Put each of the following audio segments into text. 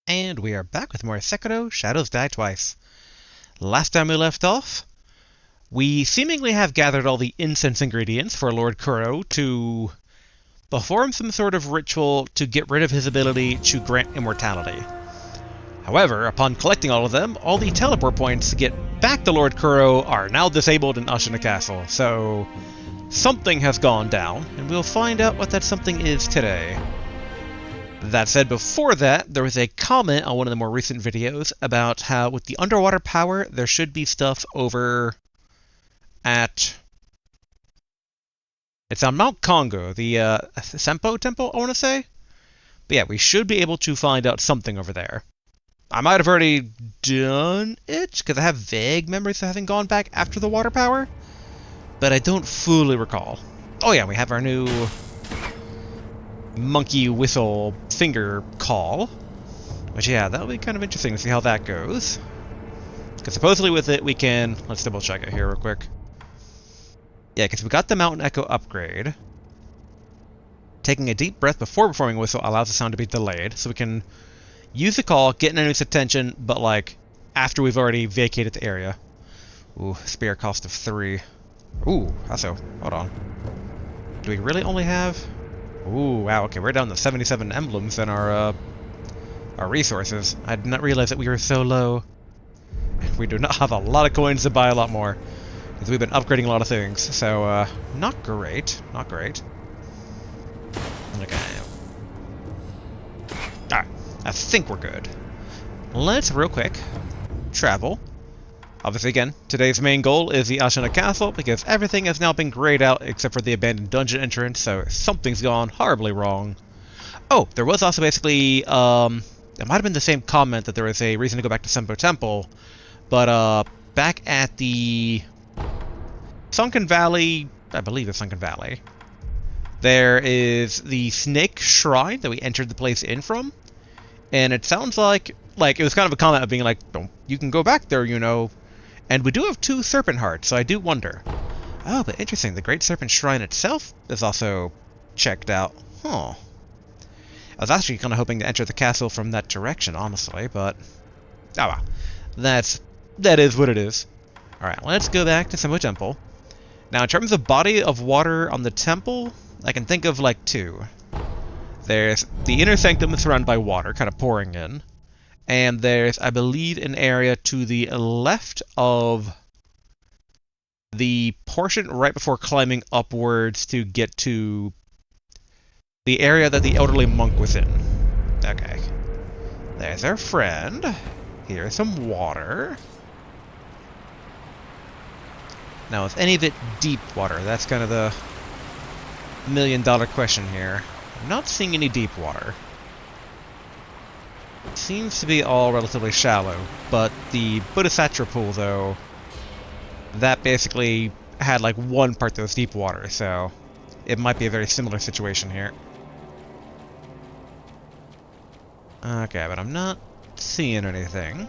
And we are back with more Sekiro, Shadows Die Twice. Last time we left off, we seemingly have gathered all the incense ingredients for Lord Kuro to perform some sort of ritual to get rid of his ability to grant immortality. However, upon collecting all of them, all the teleport points to get back to Lord Kuro are now disabled in Ashina Castle, so something has gone down, and we'll find out what that something is today. That said, before that, there was a comment on one of the more recent videos about how with the underwater power, there should be stuff over at... It's on Mount Congo, the Sempo Temple, I want to say? But yeah, we should be able to find out something over there. I might have already done it, because I have vague memories of having gone back after the water power, but I don't fully recall. Oh yeah, we have our new monkey whistle finger call, which yeah, that'll be kind of interesting to see how that goes, because supposedly with it we can, let's double check it here real quick. Yeah, because we got the Mountain Echo upgrade. Taking a deep breath before performing a whistle allows the sound to be delayed, so we can use the call, get an enemy's attention, but like after we've already vacated the area. Ooh, spear cost of 3. Ooh, also, hold on, do we really only have... Ooh, wow, okay, we're down to 77 emblems in our resources. I did not realize that we were so low. We do not have a lot of coins to buy a lot more, because we've been upgrading a lot of things, so, not great, not great. Okay. Alright, I think we're good. Let's, real quick, travel. Obviously, again, today's main goal is the Ashina Castle, because everything has now been grayed out except for the abandoned dungeon entrance, so something's gone horribly wrong. Oh, there was also basically, it might have been the same comment that there was a reason to go back to Sempo Temple, but, back at the Sunken Valley, I believe it's Sunken Valley, there is the Snake Shrine that we entered the place in from, and it sounds like it was kind of a comment of being like, don't, you can go back there, you know. And we do have 2 serpent hearts, so I do wonder. Oh, but interesting, the Great Serpent Shrine itself is also checked out. Huh. I was actually kind of hoping to enter the castle from that direction, honestly, but... Oh well. That is what it is. Alright, let's go back to Sempo Temple. Now, in terms of body of water on the temple, I can think of, like, 2. There's the inner sanctum surrounded by water, kind of pouring in. And there's, I believe, an area to the left of the portion right before climbing upwards to get to the area that the elderly monk was in. Okay. There's our friend. Here's some water. Now, is any of it deep water? That's kind of the million-dollar question here. I'm not seeing any deep water. Seems to be all relatively shallow, but the Bodhisattva pool, though, that basically had like 1 part that was deep water, so it might be a very similar situation here. Okay, but I'm not seeing anything.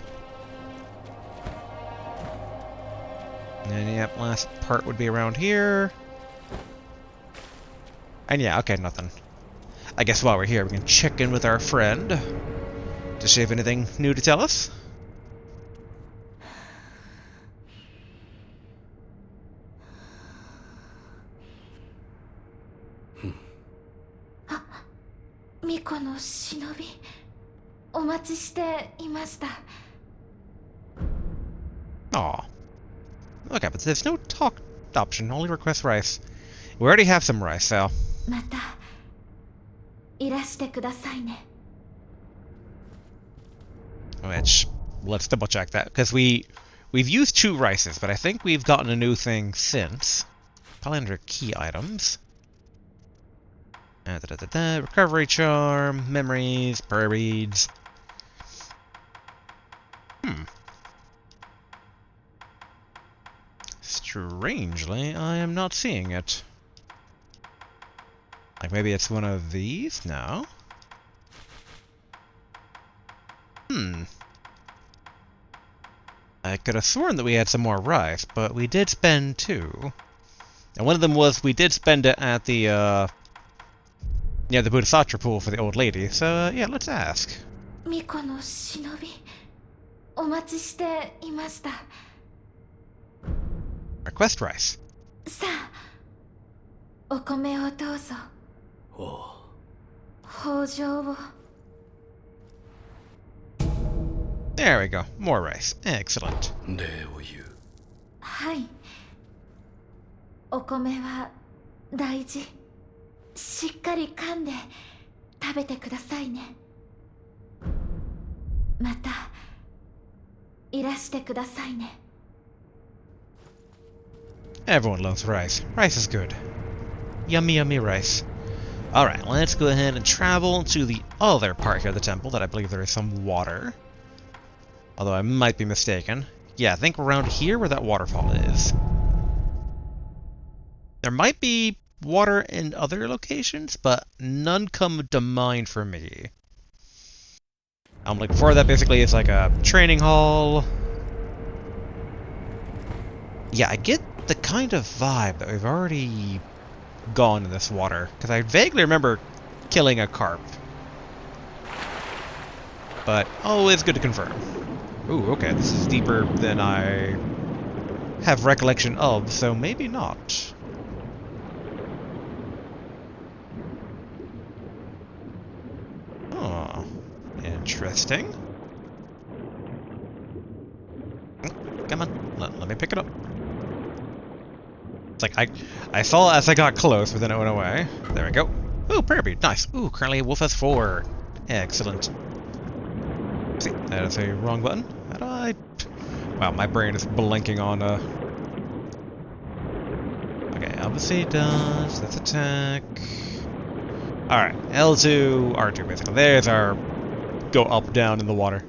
And yep, last part would be around here. And yeah, okay, nothing. I guess while we're here, we can check in with our friend to see if anything new to tell us. Miko no shinobi, omachi shite imashita. Aw. Okay, but there's no talk option, only request rice. We already have some rice, so... Mata, irashite kudasai ne. Which, let's double check that, because we've used 2 rices, but I think we've gotten a new thing since. Probably under key items. Recovery charm, memories, prayer beads. Strangely, I am not seeing it. Like maybe it's one of these? No. I could have sworn that we had some more rice, but we did spend 2. And one of them was we did spend it at the, the Bodhisattva pool for the old lady, so, yeah, let's ask. 巫女の忍び、お待ちしていました。 Request rice. さあ、お米をどうぞ。豊穣を。 There we go. More rice. Excellent. はい。お米は大事。しっかり噛んで食べてくださいね。またいらしてくださいね。 Everyone loves rice. Rice is good. Yummy, yummy rice. Alright, let's go ahead and travel to the other part here of the temple that I believe there is some water. Although I might be mistaken. Yeah, I think around here where that waterfall is. There might be water in other locations, but none come to mind for me. Like before that basically it's like a training hall. Yeah, I get the kind of vibe that we've already gone in this water, because I vaguely remember killing a carp. But always good to confirm. Ooh, okay, this is deeper than I have recollection of, so maybe not. Oh, interesting. Come on, let me pick it up. It's like, I saw it as I got close, but then it went away. There we go. Ooh, prayer bead, nice. Ooh, currently Wolf has 4. Excellent. See, that is a wrong button. How do I... Wow, my brain is blinking on, Okay, obviously does. That's attack. Alright, L2, R2 basically. There's our... Go up, down in the water.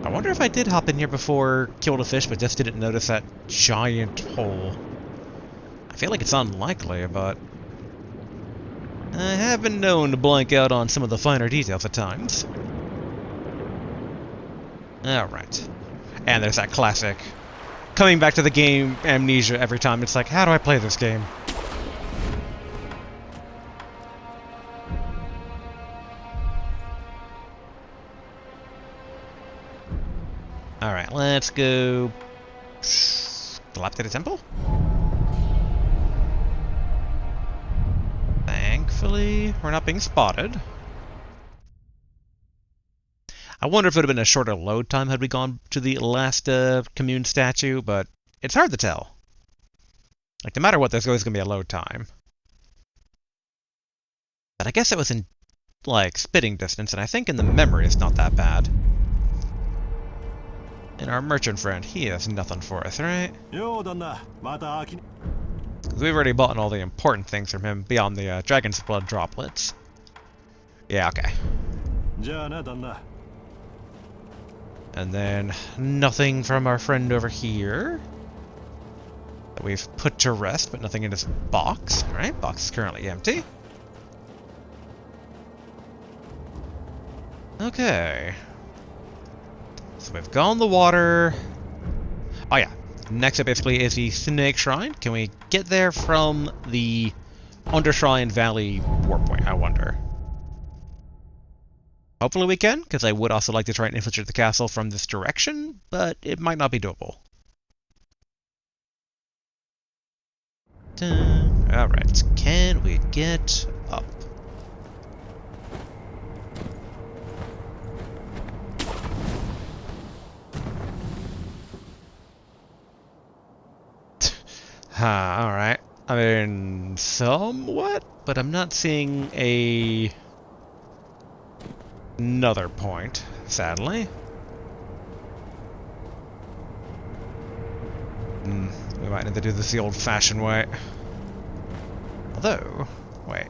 I wonder if I did hop in here before killed a fish, but just didn't notice that giant hole. I feel like it's unlikely, but... I have been known to blank out on some of the finer details at times. Alright. And there's that classic coming back to the game amnesia every time. It's like, how do I play this game? Alright, let's go... Dilapidated temple? Thankfully, we're not being spotted. I wonder if it would have been a shorter load time had we gone to the last commune statue, but it's hard to tell. Like, no matter what, there's always going to be a load time. But I guess it was in, like, spitting distance, and I think in the memory it's not that bad. And our merchant friend, he has nothing for us, right? Because we've already bought all the important things from him beyond the dragon's blood droplets. Yeah, okay. And then nothing from our friend over here that we've put to rest, but nothing in this box. Right? Box is currently empty. Okay. So we've gone the water. Oh yeah. Next up basically is the Snake Shrine. Can we get there from the Undershrine Valley warp point, I wonder? Hopefully we can, because I would also like to try and infiltrate the castle from this direction, but it might not be doable. Alright, can we get up? Alright. I mean, somewhat, but I'm not seeing another point, sadly. We might need to do this the old-fashioned way. Although, wait.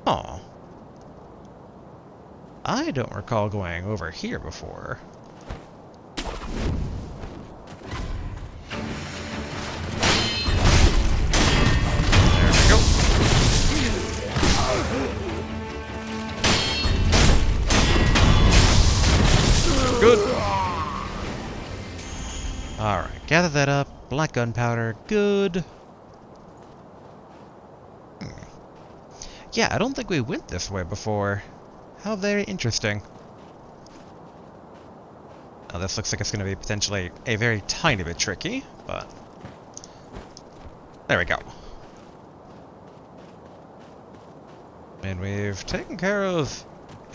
Oh. I don't recall going over here before. Good. Alright, gather that up. Black gunpowder. Good. Yeah, I don't think we went this way before. How very interesting. Oh, this looks like it's going to be potentially a very tiny bit tricky, but... There we go. And we've taken care of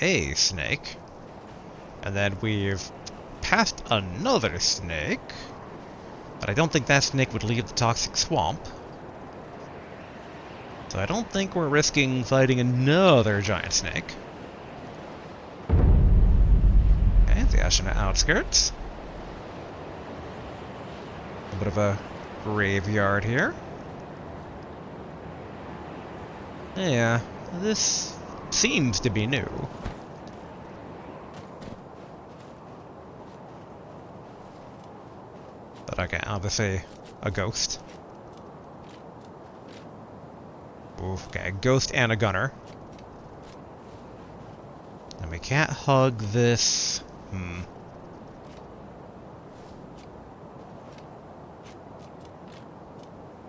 a snake. And then we've passed another snake. But I don't think that snake would leave the toxic swamp. So I don't think we're risking fighting another giant snake. Okay, the Ashina outskirts. A bit of a graveyard here. Yeah, this seems to be new. But okay, obviously a ghost. Oof, okay, a ghost and a gunner. And we can't hug this.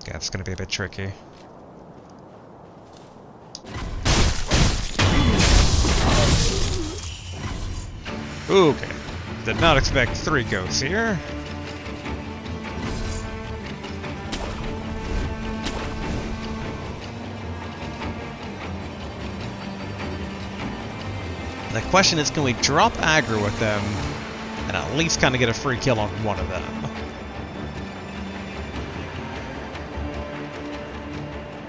Yeah, it's gonna be a bit tricky. Okay. Did not expect 3 ghosts here. The question is, can we drop aggro with them and at least kind of get a free kill on one of them?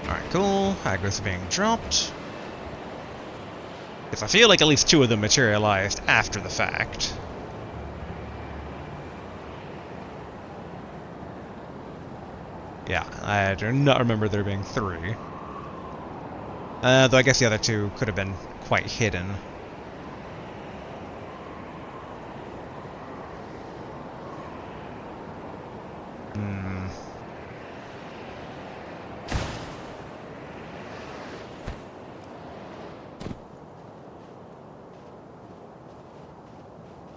Alright, cool. Aggro's being dropped. Because I feel like at least 2 of them materialized after the fact. Yeah, I do not remember there being 3. Though I guess the other 2 could have been quite hidden.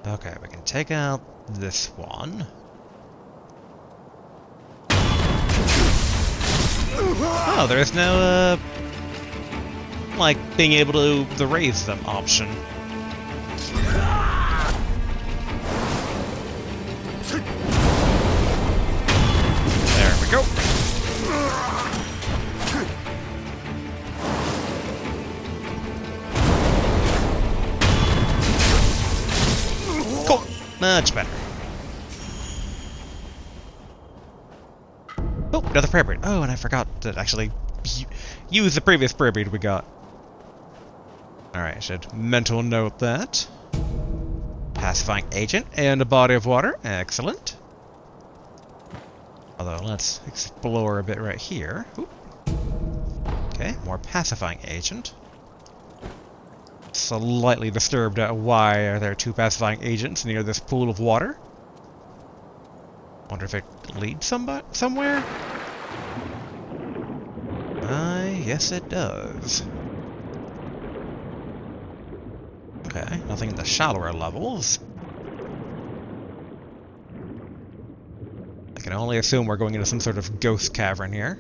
Okay, we can take out this one. Oh, there's no, like, being able to raise them option. There we go. Cool. Much better. Oh, another prayer bead. Oh, and I forgot to actually use the previous prayer bead we got. Alright, I should mental note that. Pacifying agent and a body of water. Excellent. Although, let's explore a bit right here. Oop. Okay, more pacifying agent. Slightly disturbed at why are there 2 pacifying agents near this pool of water. Wonder if it leads somewhere? Yes it does. Okay, nothing in the shallower levels. I can only assume we're going into some sort of ghost cavern here.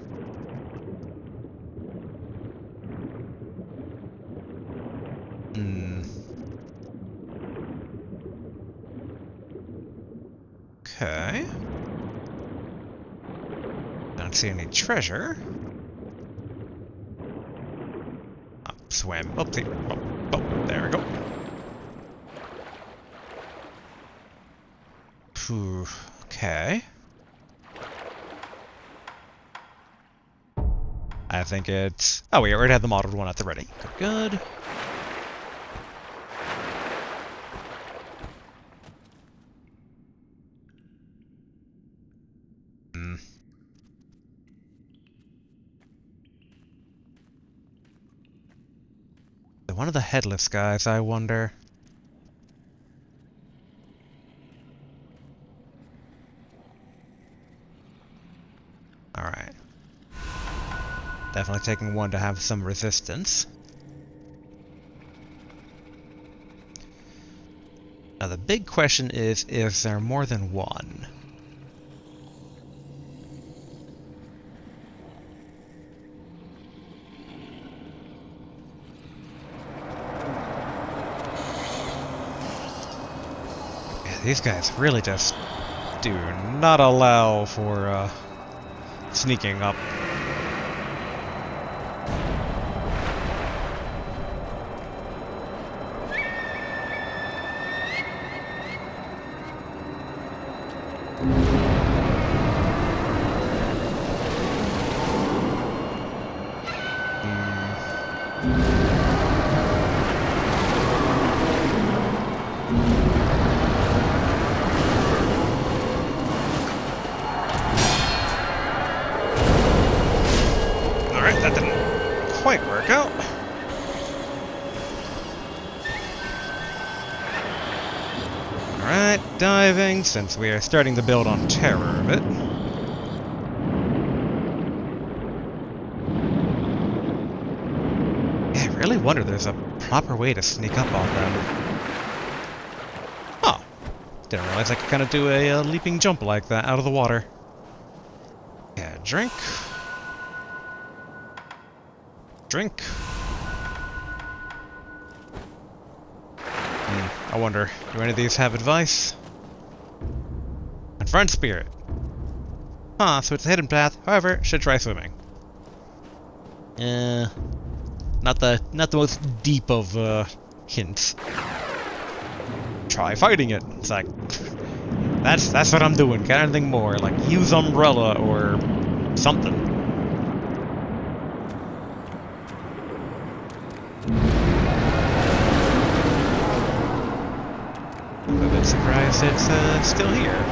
Okay. Don't see any treasure. Swim. Oopsie. Oh, there we go. Phew. Okay. I think it's... Oh, we already had the modeled one at the ready. Good. One of the headless guys, I wonder. Alright. Definitely taking one to have some resistance. Now the big question is there more than one? These guys really just do not allow for sneaking up. Alright, that didn't quite work out. Alright, diving, since we are starting to build on terror a bit. Yeah, I really wonder there's a proper way to sneak up on them. Oh, didn't realize I could kind of do a leaping jump like that out of the water. Yeah, drink. Drink. I wonder, do any of these have advice? Confront spirit. Huh, so it's a hidden path. However, should try swimming. Not the most deep of hints. Try fighting it. It's like that's what I'm doing. Got anything more? Like use umbrella or something. I'm a bit surprised it's still here.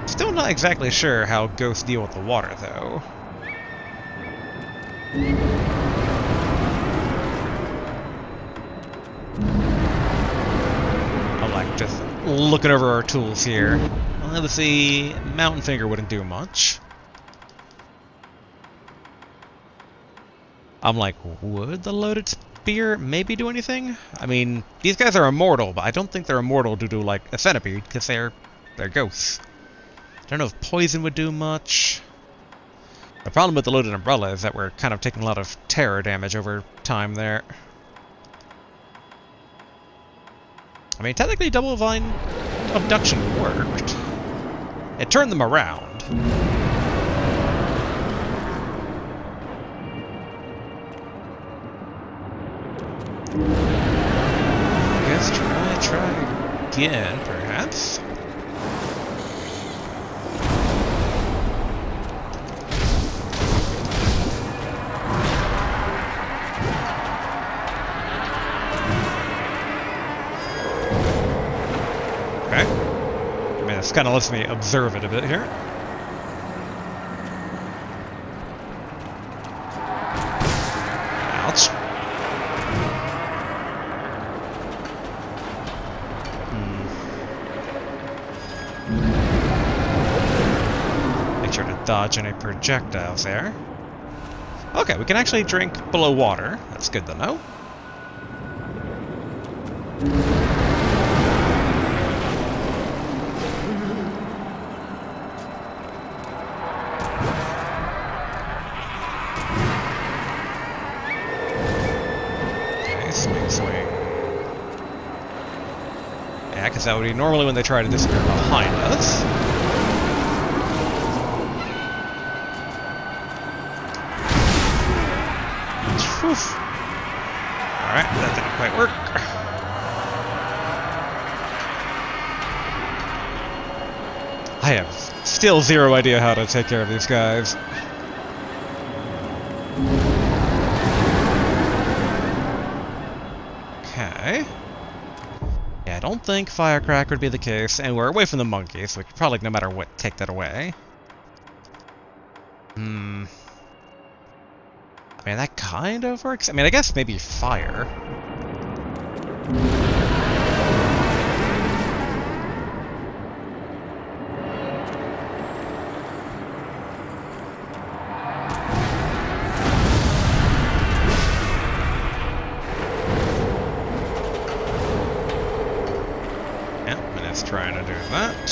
Still not exactly sure how ghosts deal with the water, though. I'm like just looking over our tools here. Well, let's see, Mountain Finger wouldn't do much. I'm like, would the loaded spear maybe do anything? I mean, these guys are immortal, but I don't think they're immortal due to, like, a centipede, because they're ghosts. I don't know if poison would do much. The problem with the loaded umbrella is that we're kind of taking a lot of terror damage over time there. I mean, technically double vine abduction worked. It turned them around. I guess try again, perhaps. Okay. I mean, this kind of lets me observe it a bit here. Ouch. Make sure to dodge any projectiles there. Okay, we can actually drink below water. That's good to know. Swing. Yeah, because that would be normally when they try to disappear behind us. Whew. Alright, that didn't quite work. I have still zero idea how to take care of these guys. Okay. Yeah, I don't think Firecracker would be the case, and we're away from the monkey, so we could probably, no matter what, take that away. I mean, that kind of works. I mean, I guess maybe fire. Trying to do that.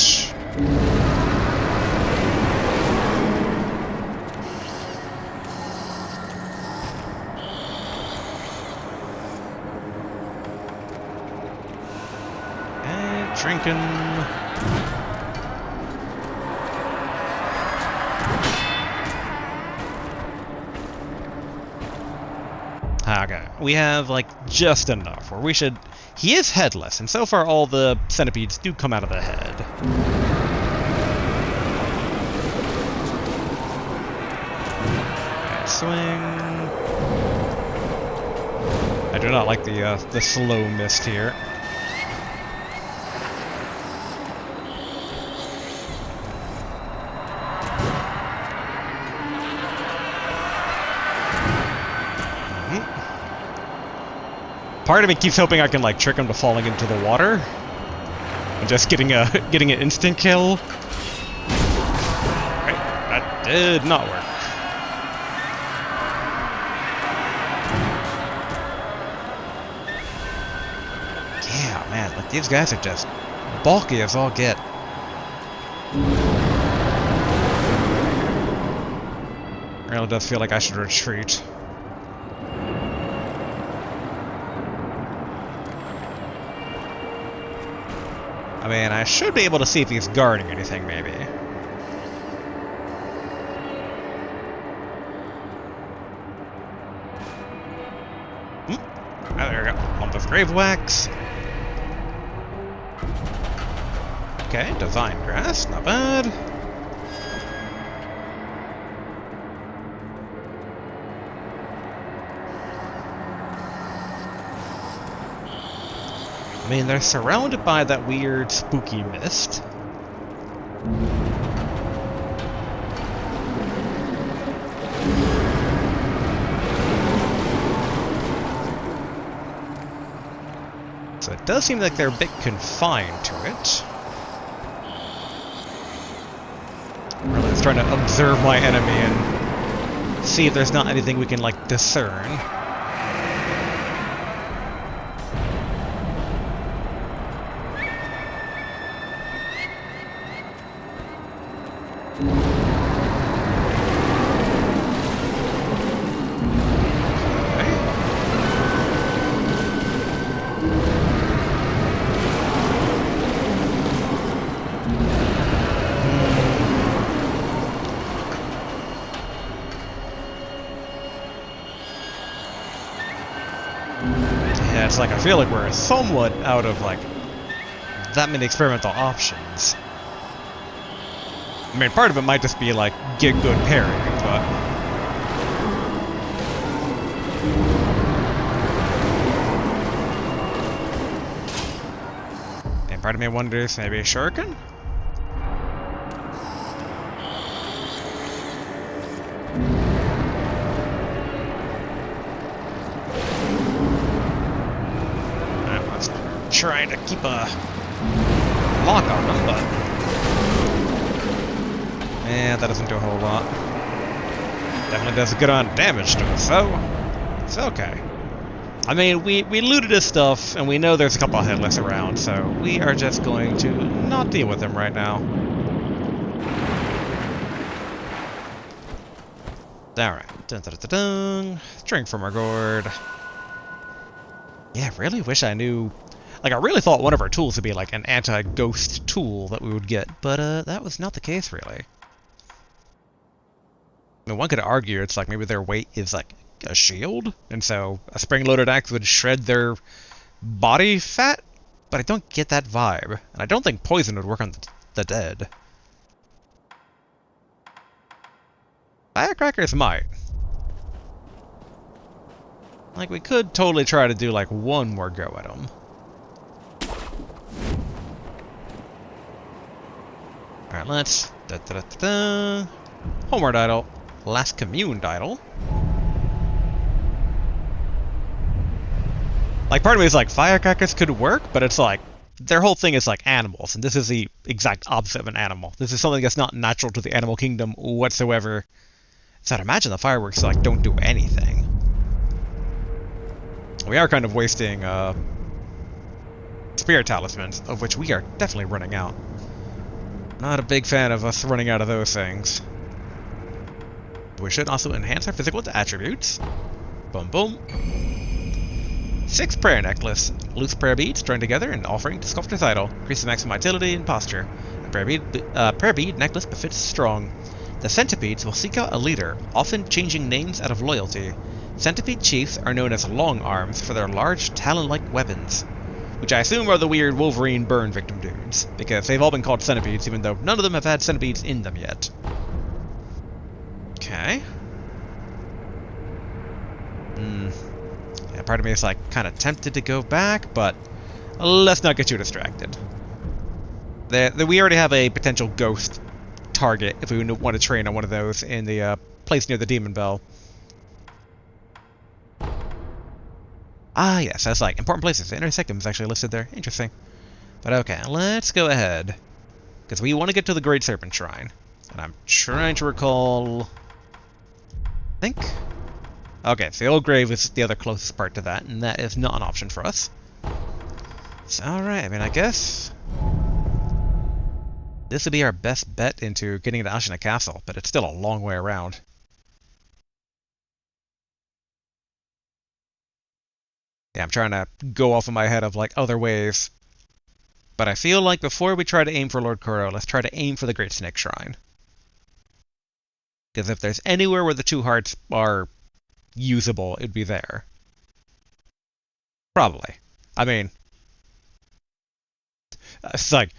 drinking. Okay, we have, like, just enough where we should... He is headless, and so far all the centipedes do come out of the head. Okay, swing... I do not like the slow mist here. Part of me keeps hoping I can like trick him to falling into the water and just getting an instant kill. Right, that did not work. Yeah, man, like these guys are just bulky as all get. Really does feel like I should retreat. I mean, I should be able to see if he's guarding anything, maybe. Oh, there we go. Lump of grave wax. Okay, divine grass, not bad. I mean, they're surrounded by that weird, spooky mist. So it does seem like they're a bit confined to it. Really, just trying to observe my enemy and see if there's not anything we can, like, discern. Yeah, it's like I feel like we're somewhat out of like that many experimental options. I mean, part of it might just be like get good parrying, but and part of me wonders maybe a shuriken. Trying to keep a lock on them, but that doesn't do a whole lot. Definitely does a good amount of damage to us, so it's okay. I mean, we looted his stuff, and we know there's a couple of headless around, so we are just going to not deal with him right now. Alright. Dun, dun, dun, dun, dun. Drink from our gourd. Yeah, really wish I knew... Like, I really thought one of our tools would be, like, an anti-ghost tool that we would get, but, that was not the case, really. I mean, one could argue it's like maybe their weight is, like, a shield, and so a spring-loaded axe would shred their body fat, but I don't get that vibe, and I don't think poison would work on the dead. Firecrackers might. Like, we could totally try to do, like, one more go at them. Alright, let's... Homeward idol. Last commune idol. Like, part of me is like, firecrackers could work, but it's like, their whole thing is like animals, and this is the exact opposite of an animal. This is something that's not natural to the animal kingdom whatsoever. So I'd imagine the fireworks, like, don't do anything. We are kind of wasting, spirit talismans, of which we are definitely running out. Not a big fan of us running out of those things. We should also enhance our physical attributes. Boom, boom. 6 prayer necklace. Loose prayer beads joined together and offering to Sculptor's idol. Increases maximum vitality and posture. A prayer bead necklace befits strong. The centipedes will seek out a leader, often changing names out of loyalty. Centipede chiefs are known as long arms for their large talon-like weapons, which I assume are the weird Wolverine burn victim dudes, because they've all been called centipedes even though none of them have had centipedes in them yet. Okay. Yeah, part of me is like kind of tempted to go back, but let's not get too distracted. We already have a potential ghost target if we want to train on one of those in the place near the Demon Bell. Ah, yes, that's like important places. Intersect them is actually listed there. Interesting. But okay, let's go ahead. Because we want to get to the Great Serpent Shrine. And I'm trying to recall... I think... Okay, so the Old Grave is the other closest part to that, and that is not an option for us. So, alright, I mean, I guess... this would be our best bet into getting to Ashina Castle, but it's still a long way around. Yeah, I'm trying to go off in my head of, like, other ways. But I feel like before we try to aim for Lord Kuro, let's try to aim for the Great Snake Shrine. Because if there's anywhere where the 2 hearts are usable, it'd be there. Probably. I mean... it's like...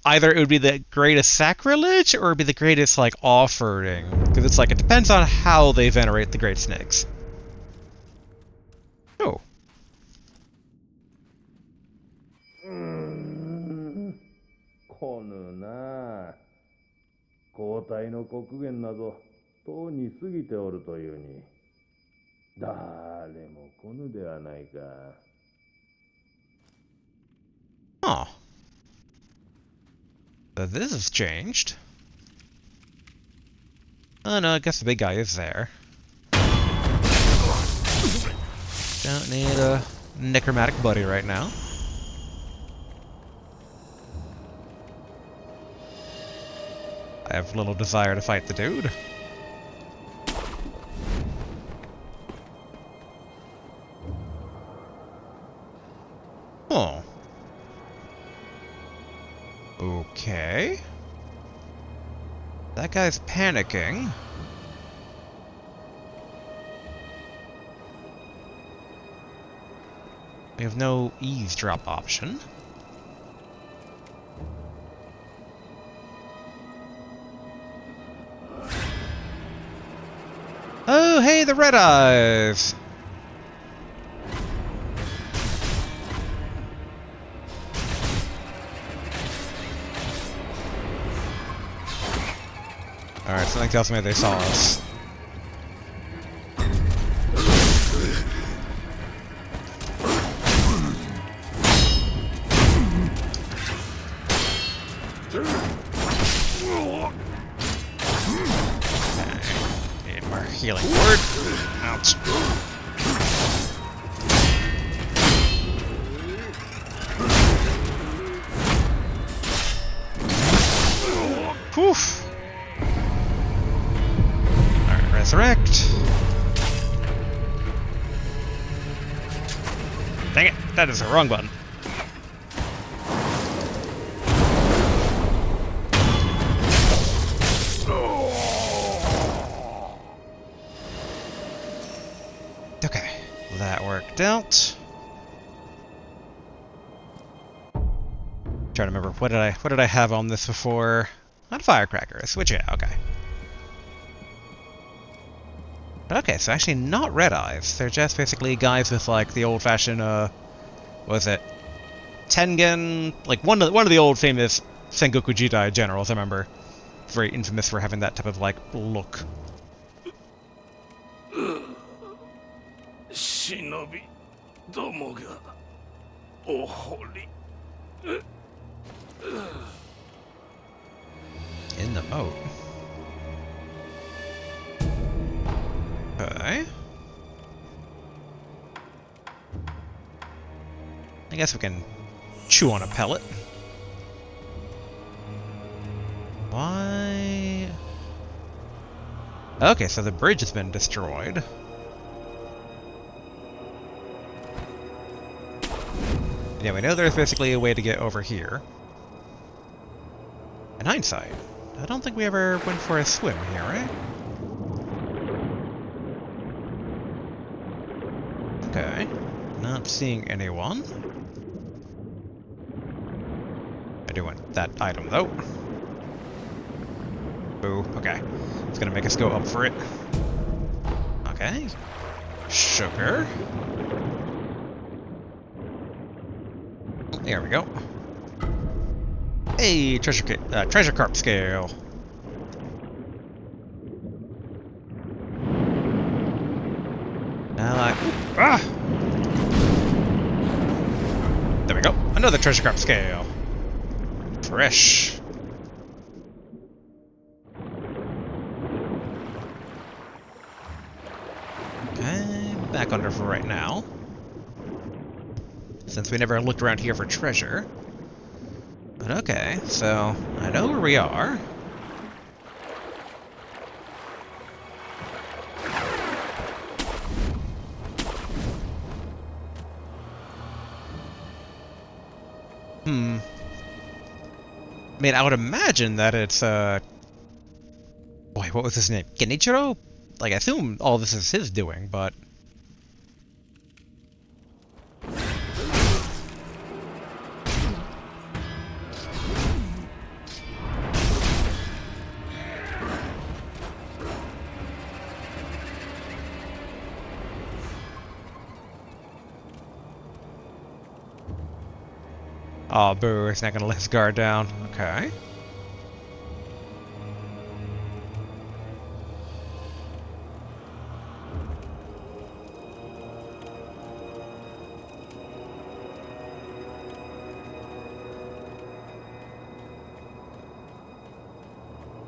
either it would be the greatest sacrilege, or it would be the greatest, like, offering. Because it's like, it depends on how they venerate the Great Snakes. Oh. こぬな。交代の刻限などとうに過ぎておるというに、誰も来ぬではないか。Oh. So this has changed. Oh no, I guess the big guy is there. Don't need a necromantic buddy right now. I have little desire to fight the dude. Oh. Okay. That guy's panicking. We have no eavesdrop option. Oh, hey, the red eyes! Alright, something tells me they saw us. Healing word. Ouch. Poof. Alright, resurrect. Dang it, that is the wrong button. Okay, that worked out. Trying to remember what did I have on this before? Not firecrackers, which yeah, okay. Okay, so actually not red eyes. They're just basically guys with like the old-fashioned what was it? Tengen, like one of the old famous Sengoku Jidai generals, I remember. Very infamous for having that type of like look. Shinobi domo ga ohori. In the moat. Okay. I guess we can chew on a pellet. Why? Okay, so the bridge has been destroyed. Yeah, we know there's basically a way to get over here. In hindsight, I don't think we ever went for a swim here, right? Okay. Not seeing anyone. I do want that item, though. Boo. Okay. It's gonna make us go up for it. Okay. Sugar. There we go. Hey, treasure carp scale. Now there we go. Another treasure carp scale. Fresh. Okay, back under for right now. Since we never looked around here for treasure. But okay, so I know where we are. I mean, I would imagine that it's, boy, what was his name? Genichiro? Like, I assume all this is his doing, but... Oh, boo, he's not gonna let his guard down. Okay.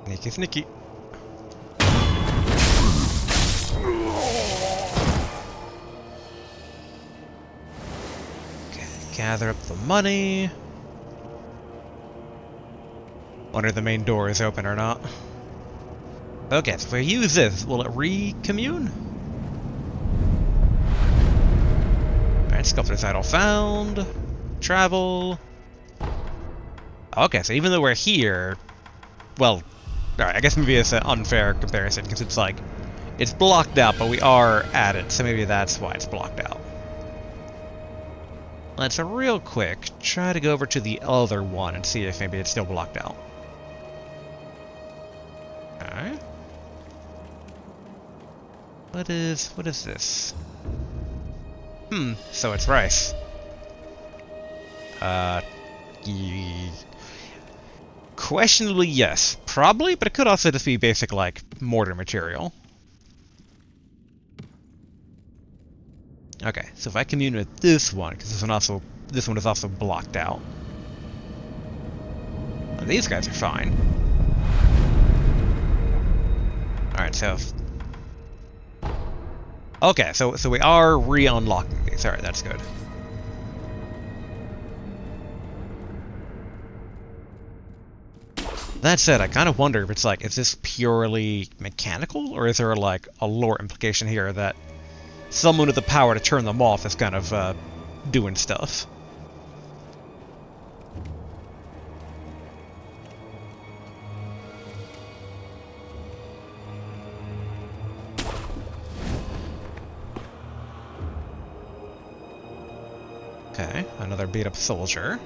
Sneaky, sneaky. Okay, gather up the money. Wonder if the main door is open or not. Okay, so if we use this, will it re-commune? Alright, Sculptor's idol found. Travel. Okay, so even though we're here, well, alright, I guess maybe it's an unfair comparison, because it's like, it's blocked out, but we are at it, so maybe that's why it's blocked out. Let's real quick try to go over to the other one and see if maybe it's still blocked out. Okay. What is this? So it's rice. Questionably, yes. Probably, but it could also just be basic, like, mortar material. Okay, so if I commune with this one, because this one is also blocked out. And these guys are fine. Alright, so... Okay, so we are re-unlocking these. Alright, that's good. That said, I kind of wonder if it's like, is this purely mechanical, or is there like a lore implication here that someone with the power to turn them off is kind of doing stuff? Okay, another beat-up soldier.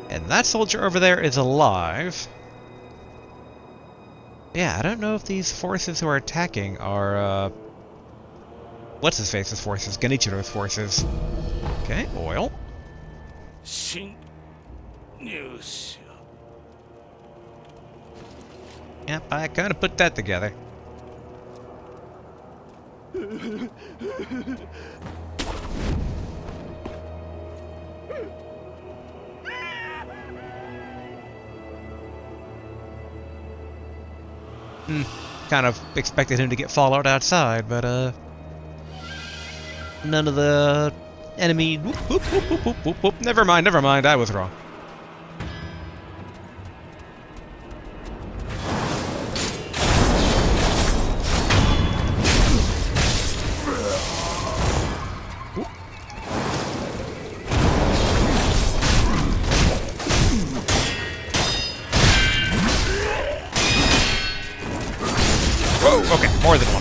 And that soldier over there is alive. Yeah, I don't know if these forces who are attacking are, what's-his-face's forces? Genichiro's forces. Okay, oil. Yep, I kind of put that together. Kind of expected him to get Fallout outside, but none of the enemy. Whoop, whoop, whoop, whoop, whoop, whoop, whoop. Never mind, I was wrong.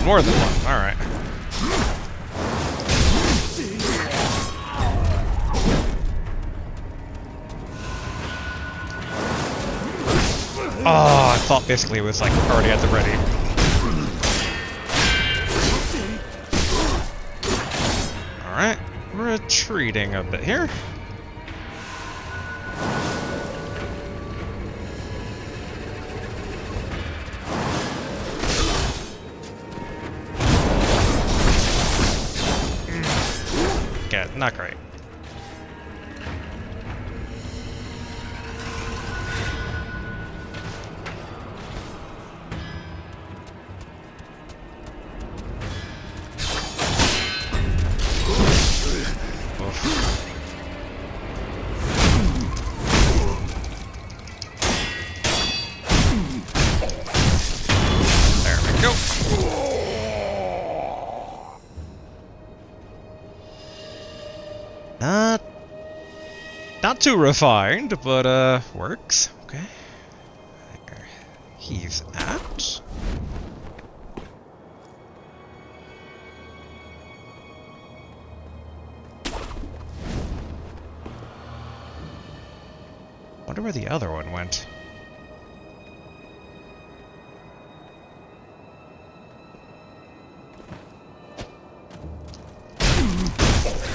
more than one. Alright. Oh, I thought basically it was like already at the ready. Alright, retreating a bit here. Okay, not great. Not too refined, but works. Okay. There he's at. Wonder where the other one went.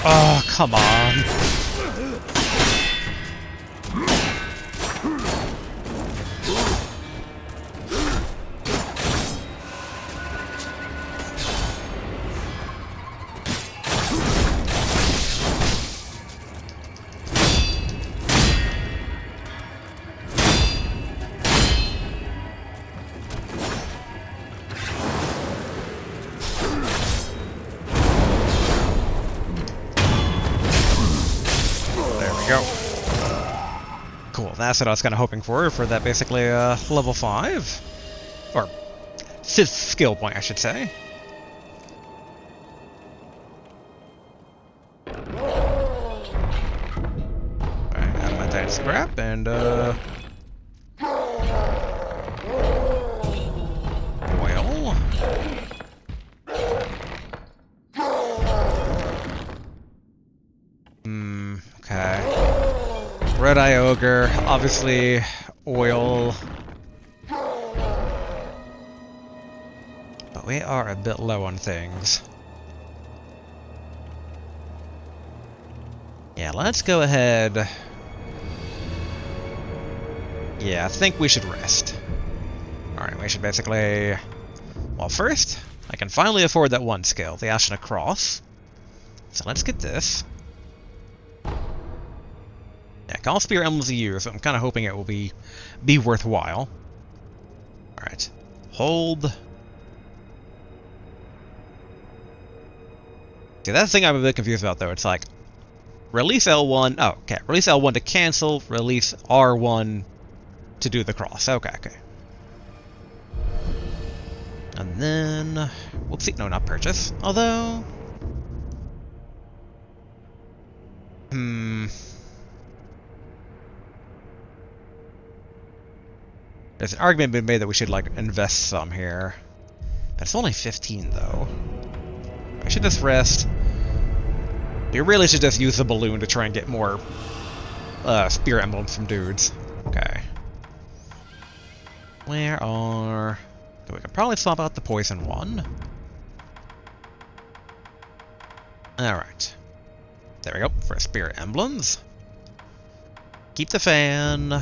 Oh, come on. Cool, that's what I was kind of hoping for that basically level 5. Or 5th skill point, I should say. Alright, have my tight scrap and oil. Okay. Red Eye Ogre, obviously oil. But we are a bit low on things. Yeah, let's go ahead. Yeah, I think we should rest. Alright, we should basically... Well, first, I can finally afford that one skill, the Ashina Cross. So let's get this. Yeah, Call Spear Emblems a year, so I'm kind of hoping it will be worthwhile. Alright. Hold. See, that's the thing I'm a bit confused about, though. It's like, release L1, oh, okay, release L1 to cancel, release R1 to do the cross. Okay, okay. And then, whoopsie, no, not purchase. Although, there's an argument been made that we should, like, invest some here. But it's only 15, though. I should just rest. You really should just use the balloon to try and get more spear emblems from dudes. Okay. Where are... Okay, we can probably swap out the poison one. Alright. There we go, for spear emblems. Keep the fan.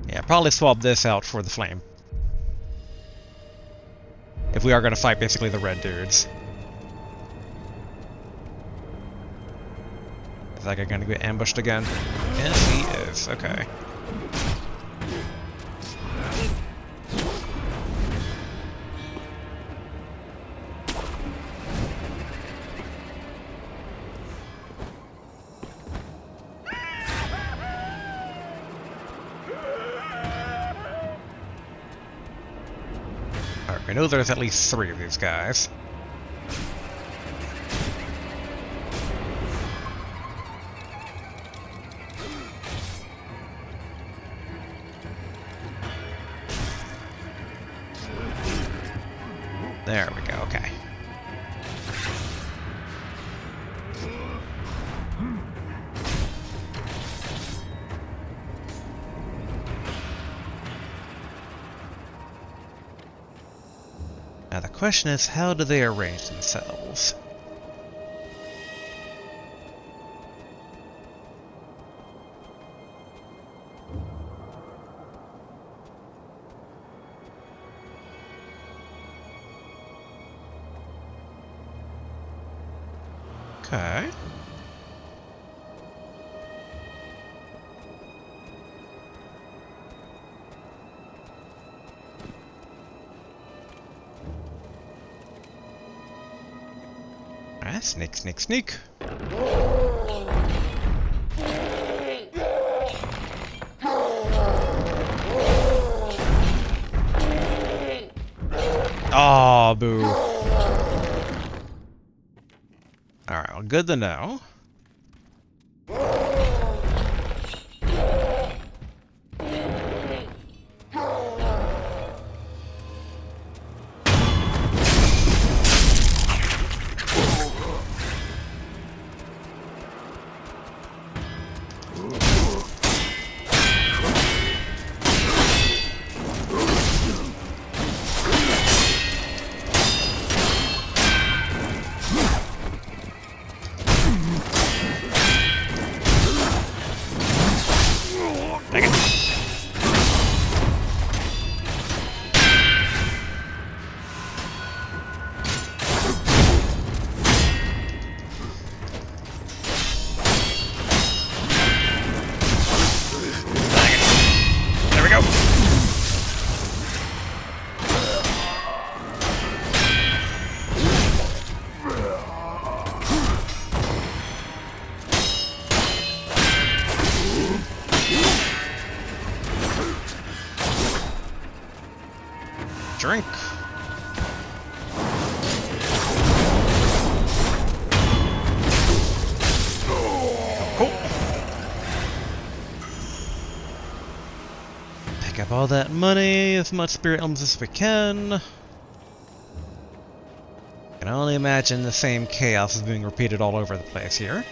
Yeah, probably swap this out for the flame. If we are going to fight basically the red dudes. Is that guy going to get ambushed again? Yes, he is. Okay. Alright, we know there's at least 3 of these guys. There we go, okay. Now the question is, how do they arrange themselves? Okay. Ah, sneak, sneak, sneak. Oh, boo. Alright, well, good to know. Dang it. There we go. Drink. Cool. Pick up all that money, as much spirit elements as we can. Can only imagine the same chaos is being repeated all over the place here.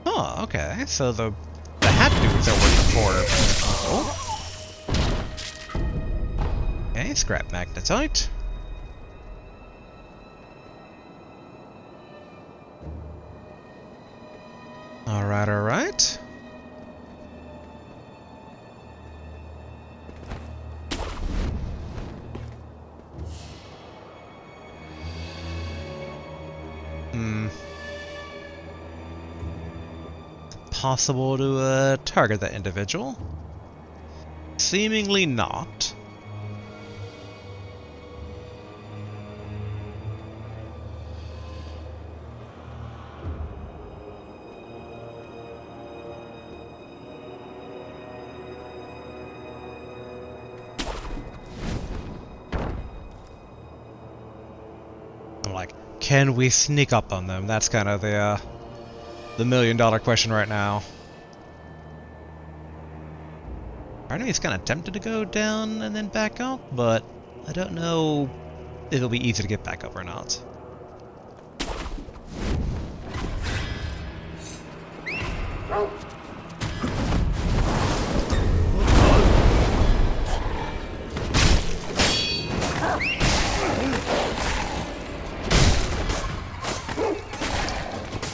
Oh, okay. So the hat dudes are working for people. Okay, scrap magnetite. Alright, alright. Possible to target that individual? Seemingly not. I'm like, can we sneak up on them? That's kind of the million-dollar question right now. Part of me is kind of tempted to go down and then back up, but I don't know if it'll be easy to get back up or not.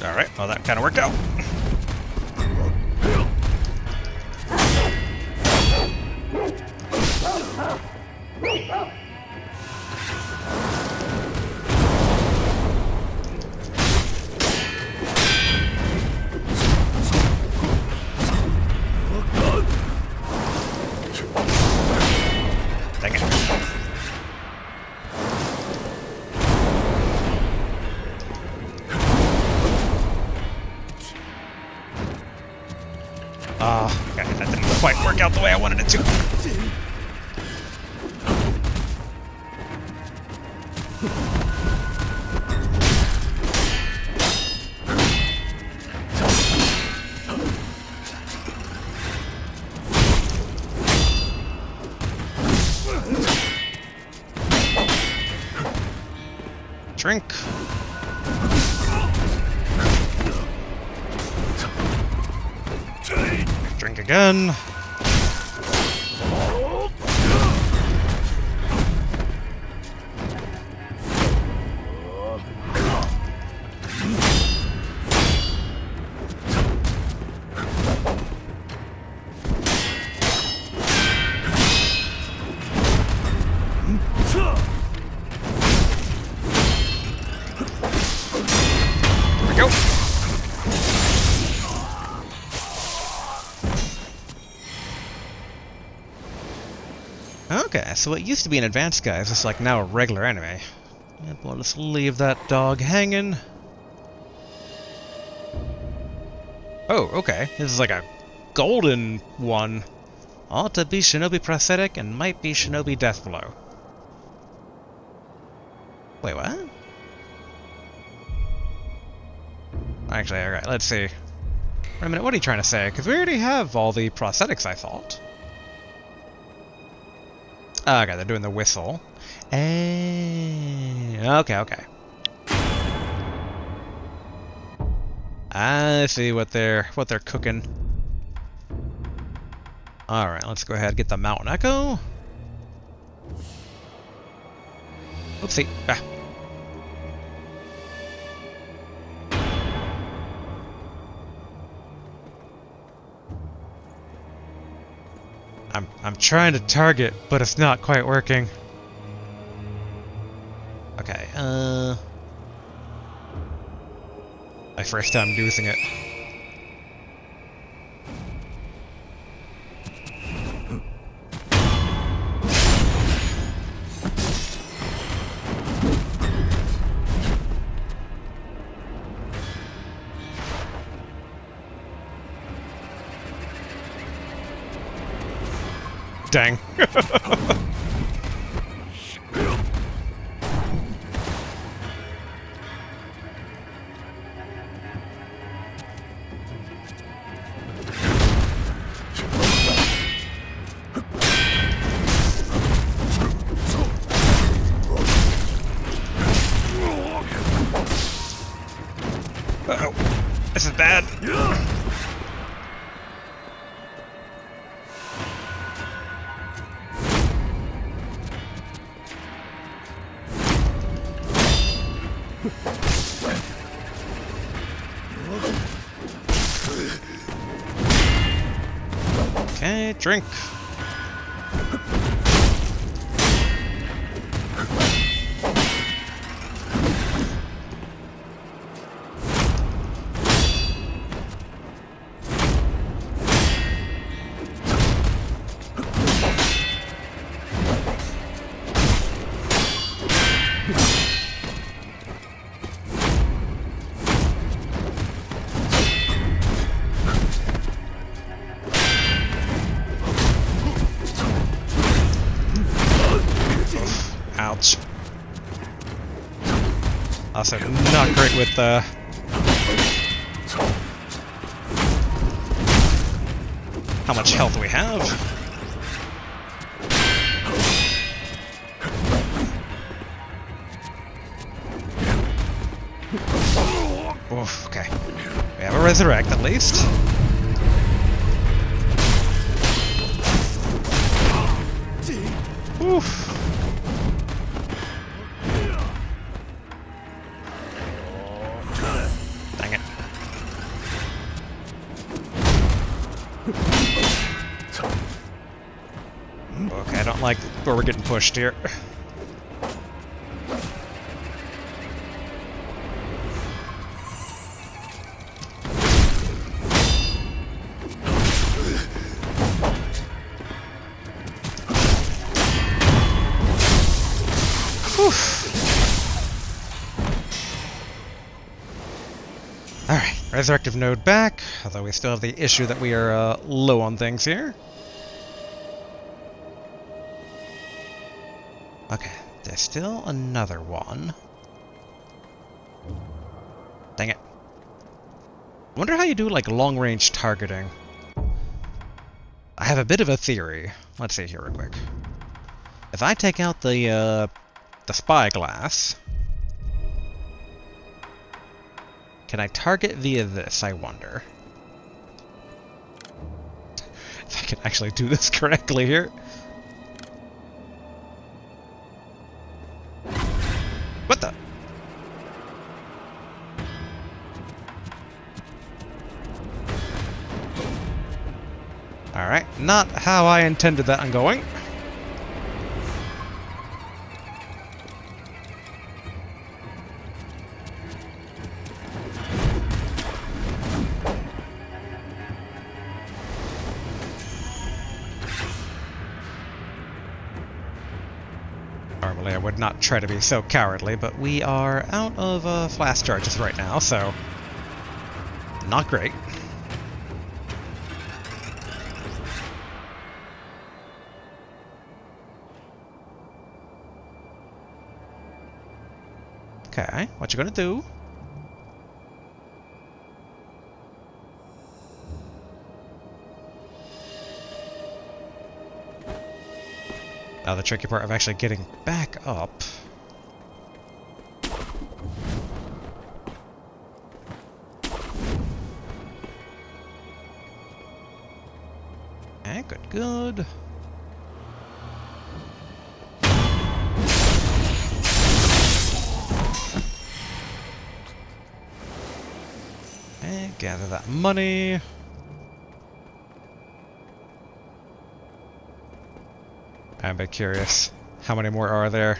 Alright, well that kind of worked out. Dang it. Okay, that didn't quite work out the way I wanted it to. Drink. Drink again. Okay, so what used to be an advanced guy is just like now a regular enemy. Yep, we'll just leave that dog hanging. Oh, okay. This is like a golden one. Ought to be Shinobi Prosthetic and might be Shinobi Deathblow. Wait, what? Actually, alright, let's see. Wait a minute, what are you trying to say? Because we already have all the prosthetics, I thought. Oh, okay, they're doing the whistle. Okay. I see what they're cooking. Alright, let's go ahead and get the Mountain Echo. Oopsie. Ah. I'm trying to target, but it's not quite working. Okay, my first time using it. Dang. Uh-oh. This is bad. Okay, drink. Ouch. Also, not great with how much health we have. Oof, okay. We have a resurrect at least. Oof. Dang it. Okay, I don't like where we're getting pushed here. Alright, resurrective node back, although we still have the issue that we are low on things here. Okay, there's still another one. Dang it. I wonder how you do like long-range targeting. I have a bit of a theory. Let's see here real quick. If I take out the spyglass, Can I target via this, I wonder? If I can actually do this correctly here. What the? Alright, not how I intended that I'm going. Normally I would not try to be so cowardly, but we are out of flash charges right now, so not great. Okay, what you gonna do? Now the tricky part of actually getting back up. Okay, good, good. And gather that money. I'm a bit curious. How many more are there?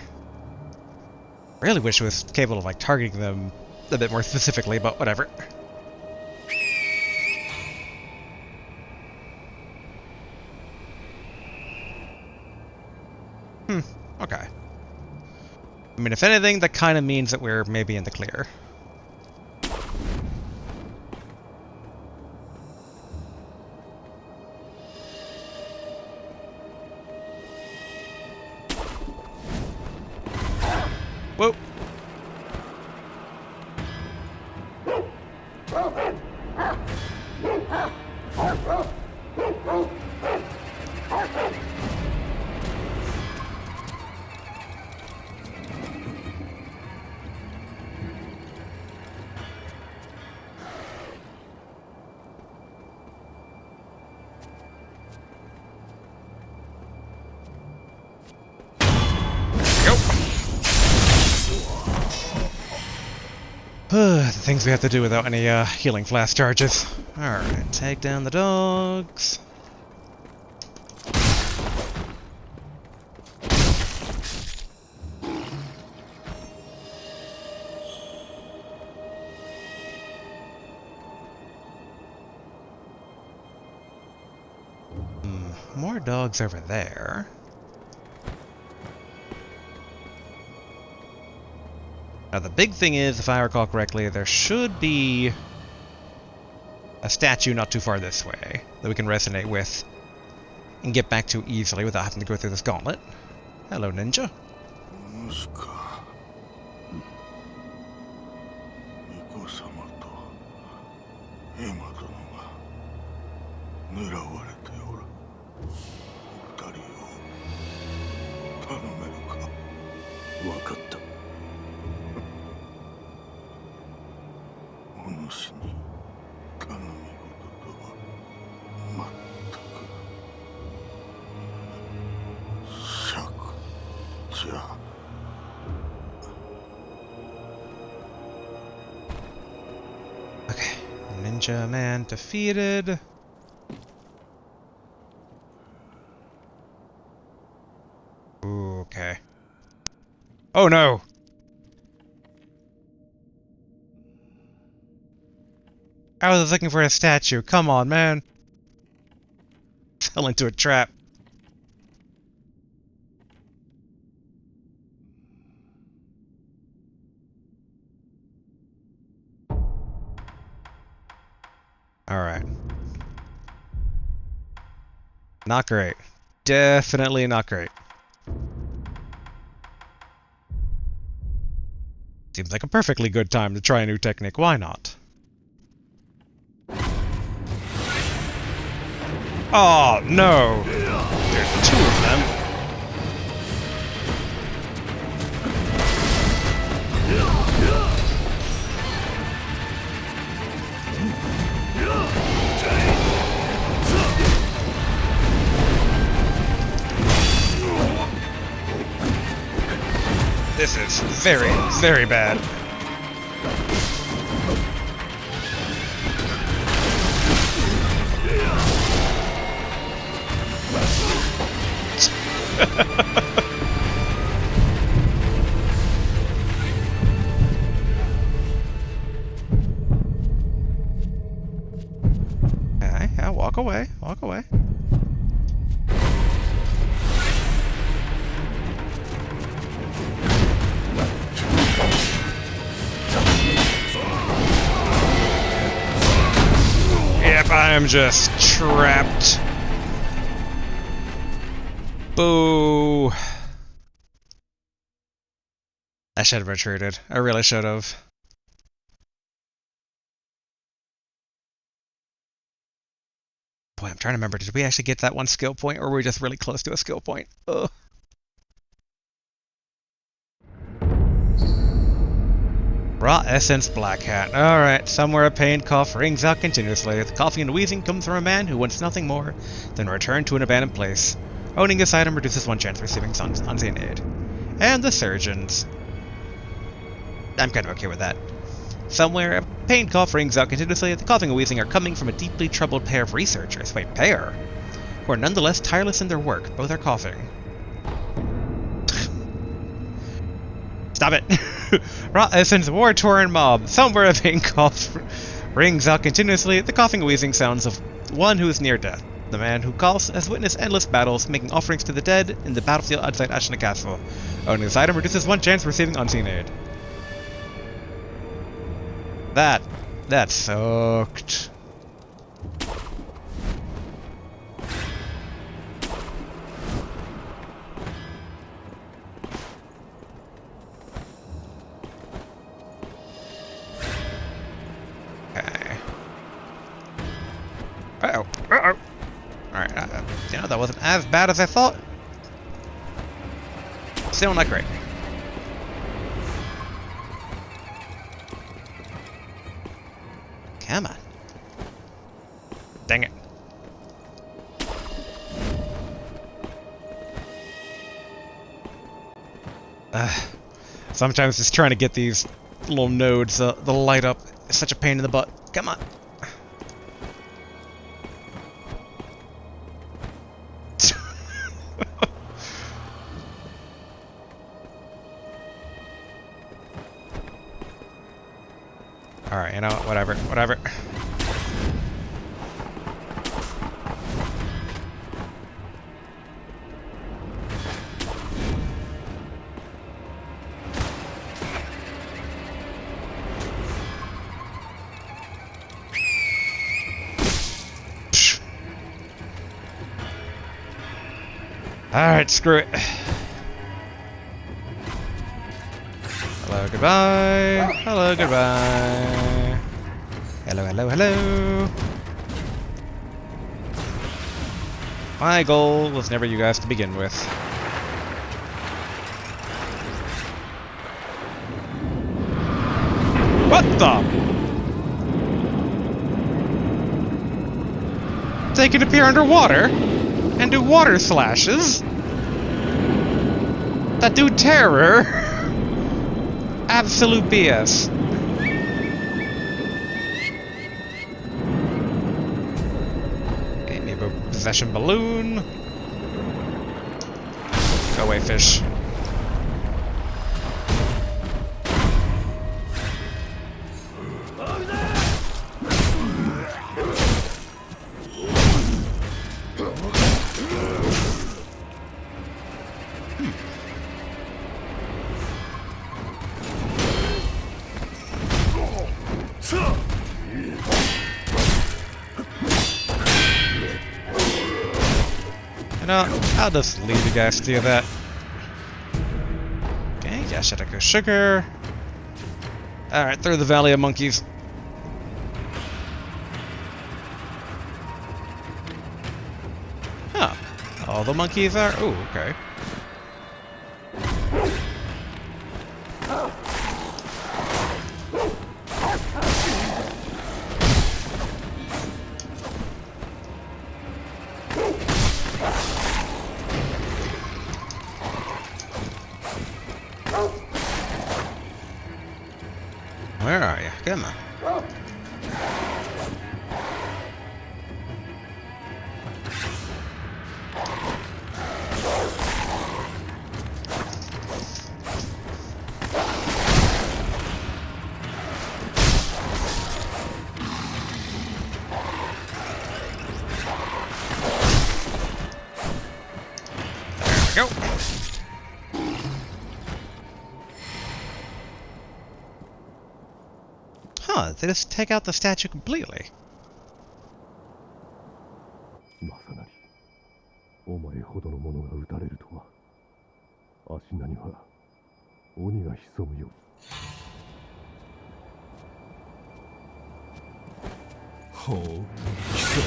Really wish it was capable of like targeting them a bit more specifically, but whatever. Okay. I mean, if anything, that kind of means that we're maybe in the clear. Whoa. The things we have to do without any healing flash charges. Alright, take down the dogs. More dogs over there. Now the big thing is, if I recall correctly, there should be a statue not too far this way that we can resonate with and get back to easily without having to go through this gauntlet. Hello, ninja. Okay, Ninja Man defeated. Ooh, okay. Oh no! I was looking for a statue. Come on, man. Fell into a trap. Alright. Not great. Definitely not great. Seems like a perfectly good time to try a new technique. Why not? Oh, no! There's two of them. This is very, very bad. Okay, yeah, walk away, walk away. Yep, I am just trapped. Boo. I should have retreated. I really should have. Boy, I'm trying to remember. Did we actually get that one skill point, or were we just really close to a skill point? Ugh. Raw Essence Black Hat. Alright, somewhere a pain cough rings out continuously. The coughing and wheezing comes from a man who wants nothing more than return to an abandoned place. Owning this item reduces one chance of receiving unseen aid. And the surgeons. I'm kind of okay with that. Somewhere a pain cough rings out continuously. The coughing and wheezing are coming from a deeply troubled pair of researchers. Wait, pair? Who are nonetheless tireless in their work. Both are coughing. Stop it! Raw Essence war-torn mob. Somewhere a pain cough rings out continuously. The coughing and wheezing sounds of one who is near death. The man who coughs has witnessed endless battles, making offerings to the dead in the battlefield outside Ashina Castle. Owning this item reduces one chance of receiving unseen aid. That sucked. Uh-oh. Uh-oh. Alright, you know, that wasn't as bad as I thought. Still not great. Come on. Dang it. Sometimes just trying to get these little nodes the light up is such a pain in the butt. Come on. Alright, you know what, whatever. Alright, screw it. Hello, goodbye. Hello, goodbye. Hello, hello, hello. My goal was never you guys to begin with. What the? They can appear underwater and do water slashes that do terror. Absolute BS. Okay, maybe a possession balloon. Go away, fish. No, I'll just leave you guys to do that. Okay, Ashina sugar. Alright, through the Valley of Monkeys. Huh. All the monkeys are... Ooh, okay. Where are you? Come on. There we go. Huh, they just take out the statue completely. まさなりお前ほどの者が撃たれるとは。足名には鬼が潜むよ。ほう、貴様。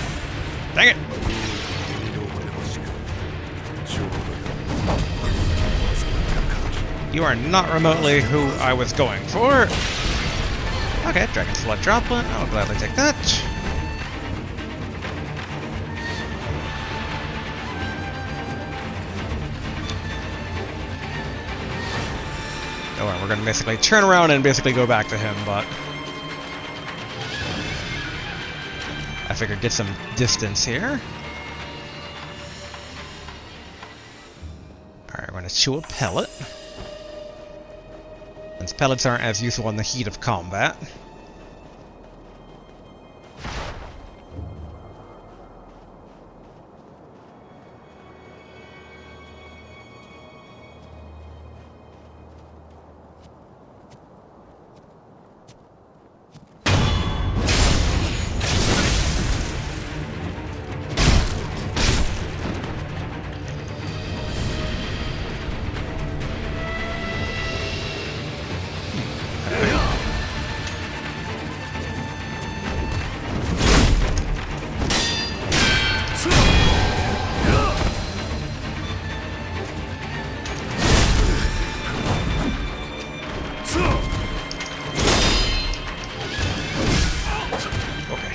Dang it! You are not remotely who I was going for. Okay, Dragon's Blood Droplet. I'll gladly take that. Oh, and we're gonna basically turn around and basically go back to him, but I figured get some distance here. Alright, we're gonna chew a pellet. Since pellets aren't as useful in the heat of combat.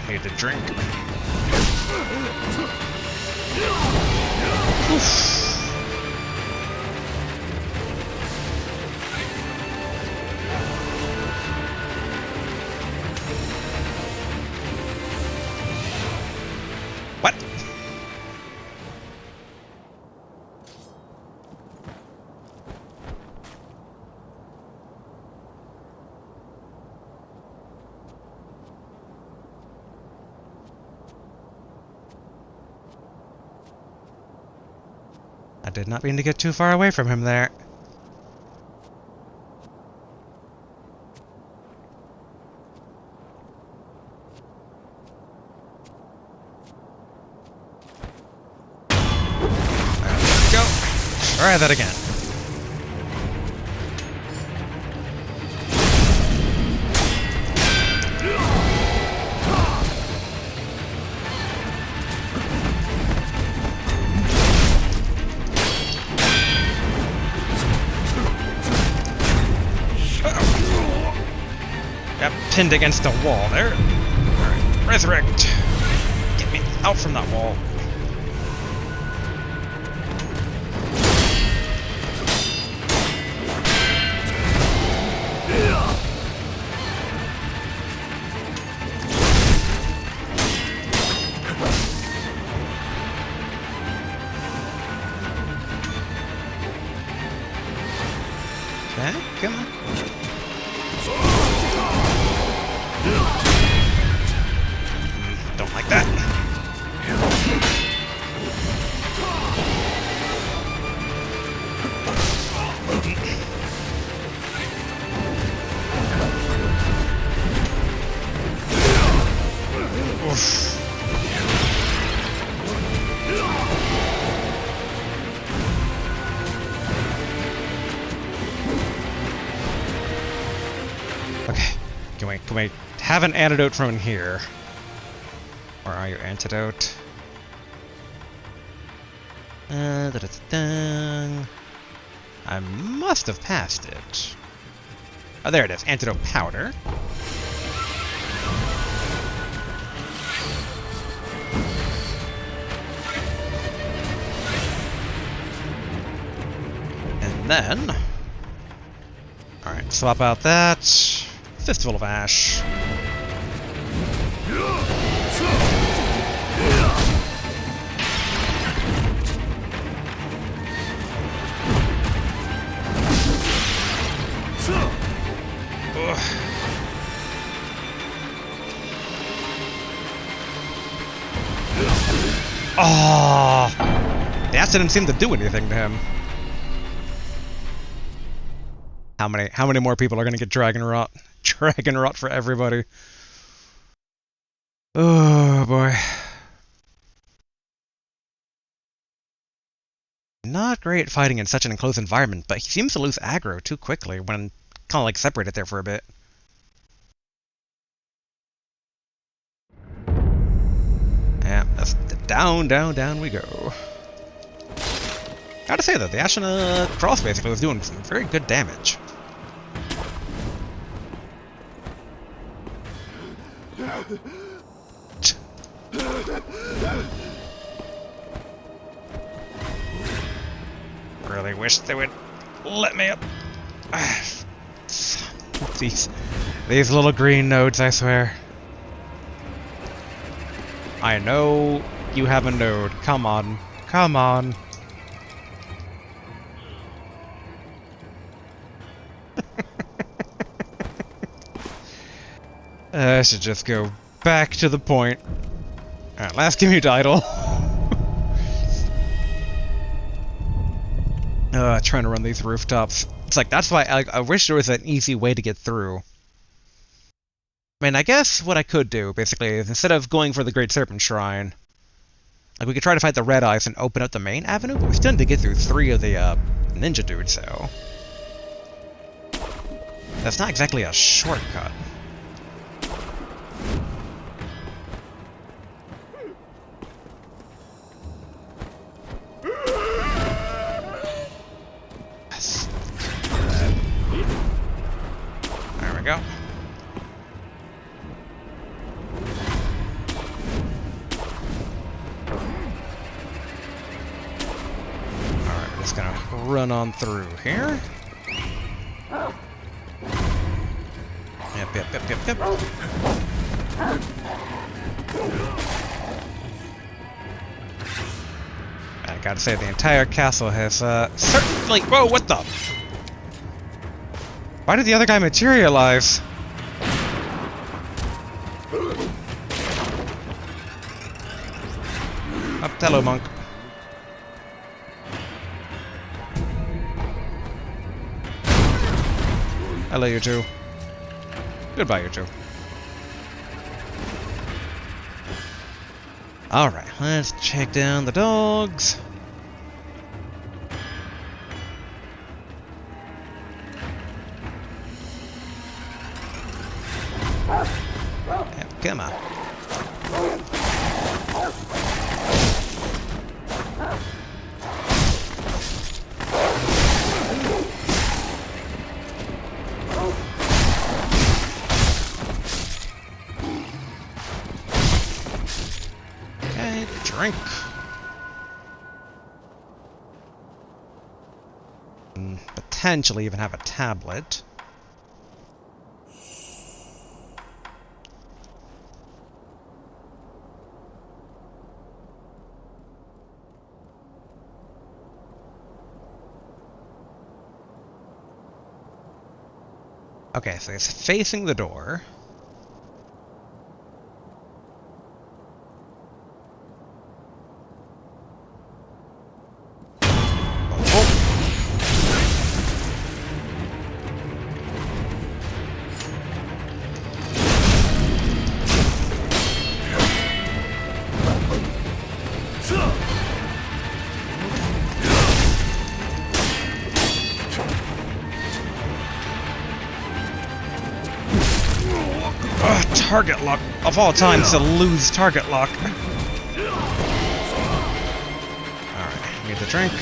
Need to drink. Oof. What? I did not mean to get too far away from him there. There we go. Try that again. Got pinned against the wall there. Alright, resurrect. Get me out from that wall. Okay, come on. Don't like that. Oof. Okay, can we have an antidote from in here? Where are your antidote? I must have passed it. Oh, there it is. Antidote powder. And then... Alright, swap out that Fistful of Ash. Ugh. Oh, the acid didn't seem to do anything to him. How many more people are gonna get Dragon Rot? Dragon Rot for everybody. Oh boy. Not great fighting in such an enclosed environment, but he seems to lose aggro too quickly when kind of like separated there for a bit. Yeah, that's down, down, down we go. Gotta say though, the Ashina Cross basically was doing some very good damage. Really wish they would let me up. These little green nodes, I swear. I know you have a node. Come on. Come on. I should just go back to the point. Alright, last commute idle. Trying to run these rooftops. It's like, that's why I wish there was an easy way to get through. I mean, I guess what I could do, basically, is instead of going for the Great Serpent Shrine, like, we could try to fight the Red Eyes and open up the main avenue, but we still need to get through 3 of the, ninja dudes, so... That's not exactly a shortcut. There we go. Alright, we're just gonna run on through here. Yep. I gotta say, the entire castle has, certainly... Whoa, what the? Why did the other guy materialize? Up, hello, monk. Hello, you two. Goodbye, you two. Alright, let's check down the dogs. Yeah, come on. Okay, drink. Potentially even have a tablet. Okay, so it's facing the door. Target lock. Of all times to lose target lock. Alright, need the drink.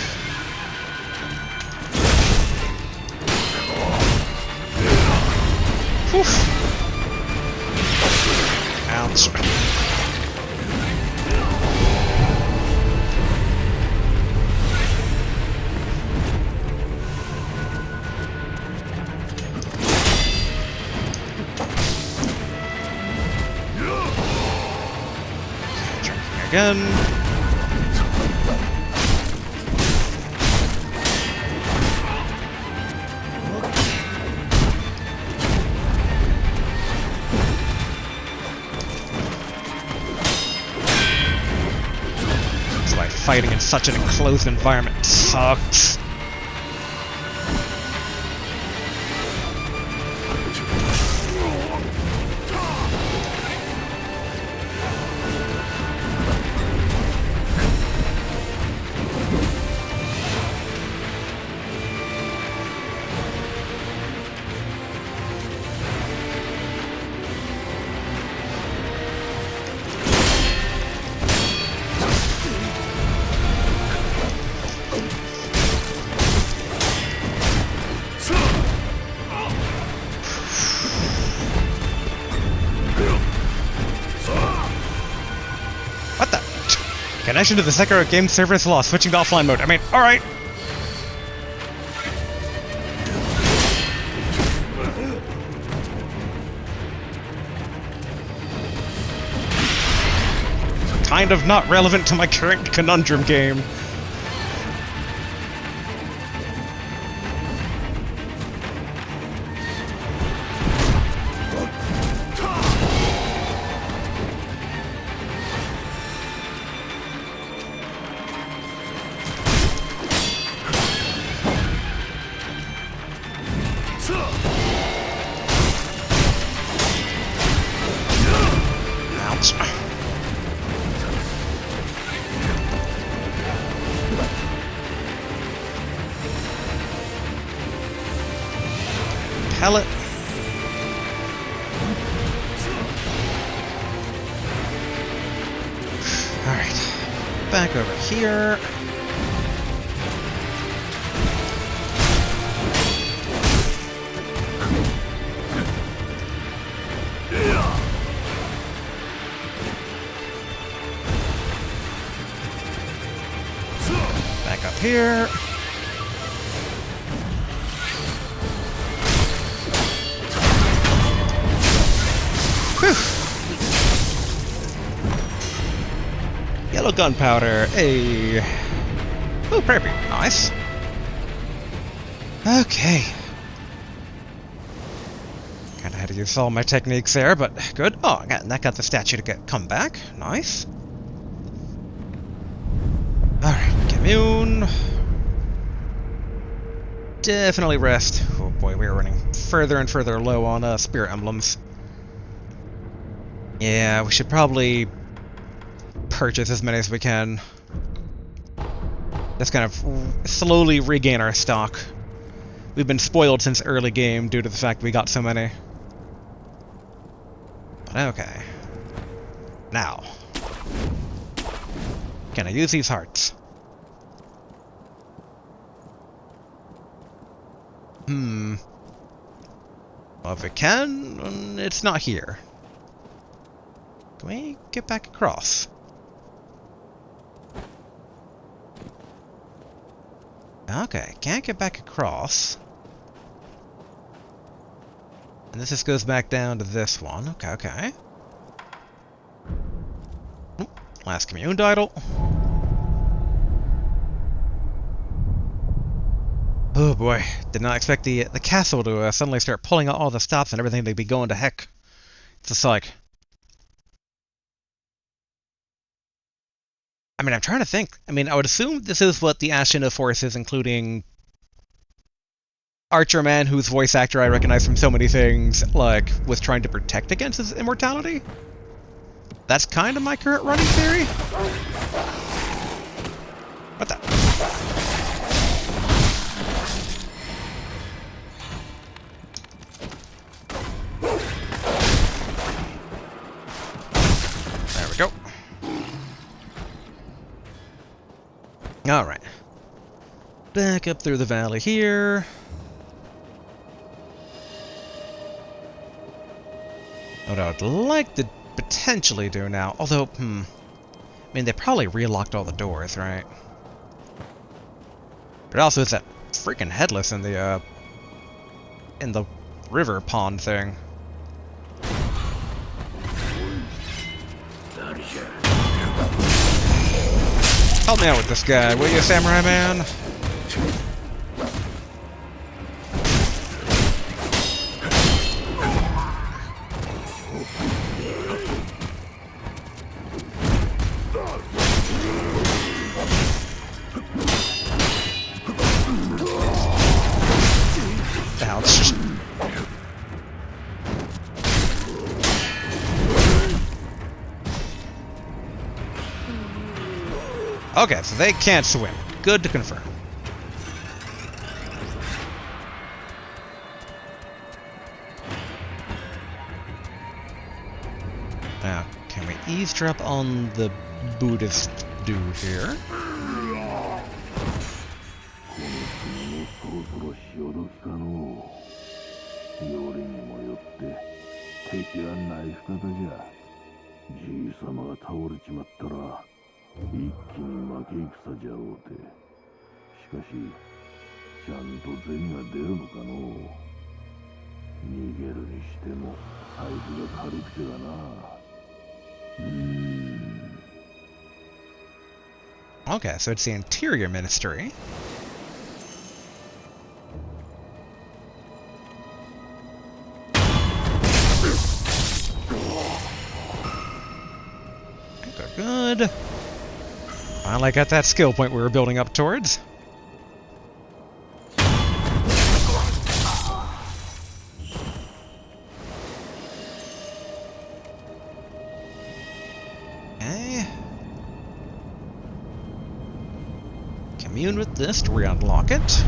Oof. Ouch. again. That's why fighting in such an enclosed environment sucks. What the? Connection to the Sekiro game server is lost. Switching to offline mode. I mean, alright. Kind of not relevant to my current conundrum game. Ouch. Pellet. Alright. Back over here. Back up here. Whew. Yellow gunpowder. Hey. Ooh, prairie. Nice. Okay. Kinda had to use all my techniques there, but good. Oh, that got the statue to come back. Nice. Alright, commune. Definitely rest. Oh boy, we are running further and further low on spirit emblems. Yeah, we should probably purchase as many as we can. Just kind of slowly regain our stock. We've been spoiled since early game due to the fact we got so many. But okay. Now. Can I use these hearts? Well, if it can, it's not here. Can we get back across? Okay, can't get back across. And this just goes back down to this one. Okay, okay. Oop, last commune idol. Oh boy, did not expect the castle to suddenly start pulling out all the stops and everything to be going to heck. It's just like... I mean, I'm trying to think. I mean, I would assume this is what the Ashina forces, including Archer Man, whose voice actor I recognize from so many things, like, was trying to protect against his immortality? That's kind of my current running theory? What the... There we go. Alright. Back up through the valley here. What I would like to potentially do now, although, I mean, they probably relocked all the doors, right? But also it's that freaking headless in the river pond thing. Help me out with this guy, will you, Samurai Man? Ouch. Okay, so they can't swim. Good to confirm. Now, can we eavesdrop on the Buddhist dude here? そろそろ潮時かのう。よりにもよって敵はナイフ方じゃ。じいさまが倒れちまったら一気に負け戦じゃろうて。しかしちゃんと銭が出るのかのう。逃げるにしても財布が軽くてだな。Okay, so it's the Interior Ministry. Good. Finally got that skill point we were building up towards. Okay. Commune with this to re-unlock it.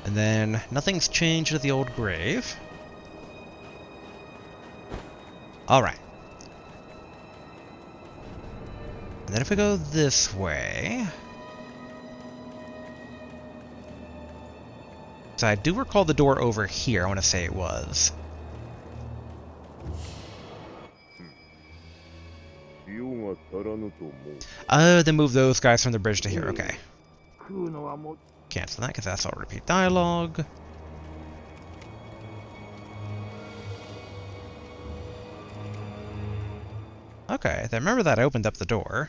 And then nothing's changed at the old grave. Alright. And then if we go this way... So I do recall the door over here, I want to say it was. Oh, they moved those guys from the bridge to here, okay. Cancel that, because that's all repeat dialogue. Okay, I remember that opened up the door.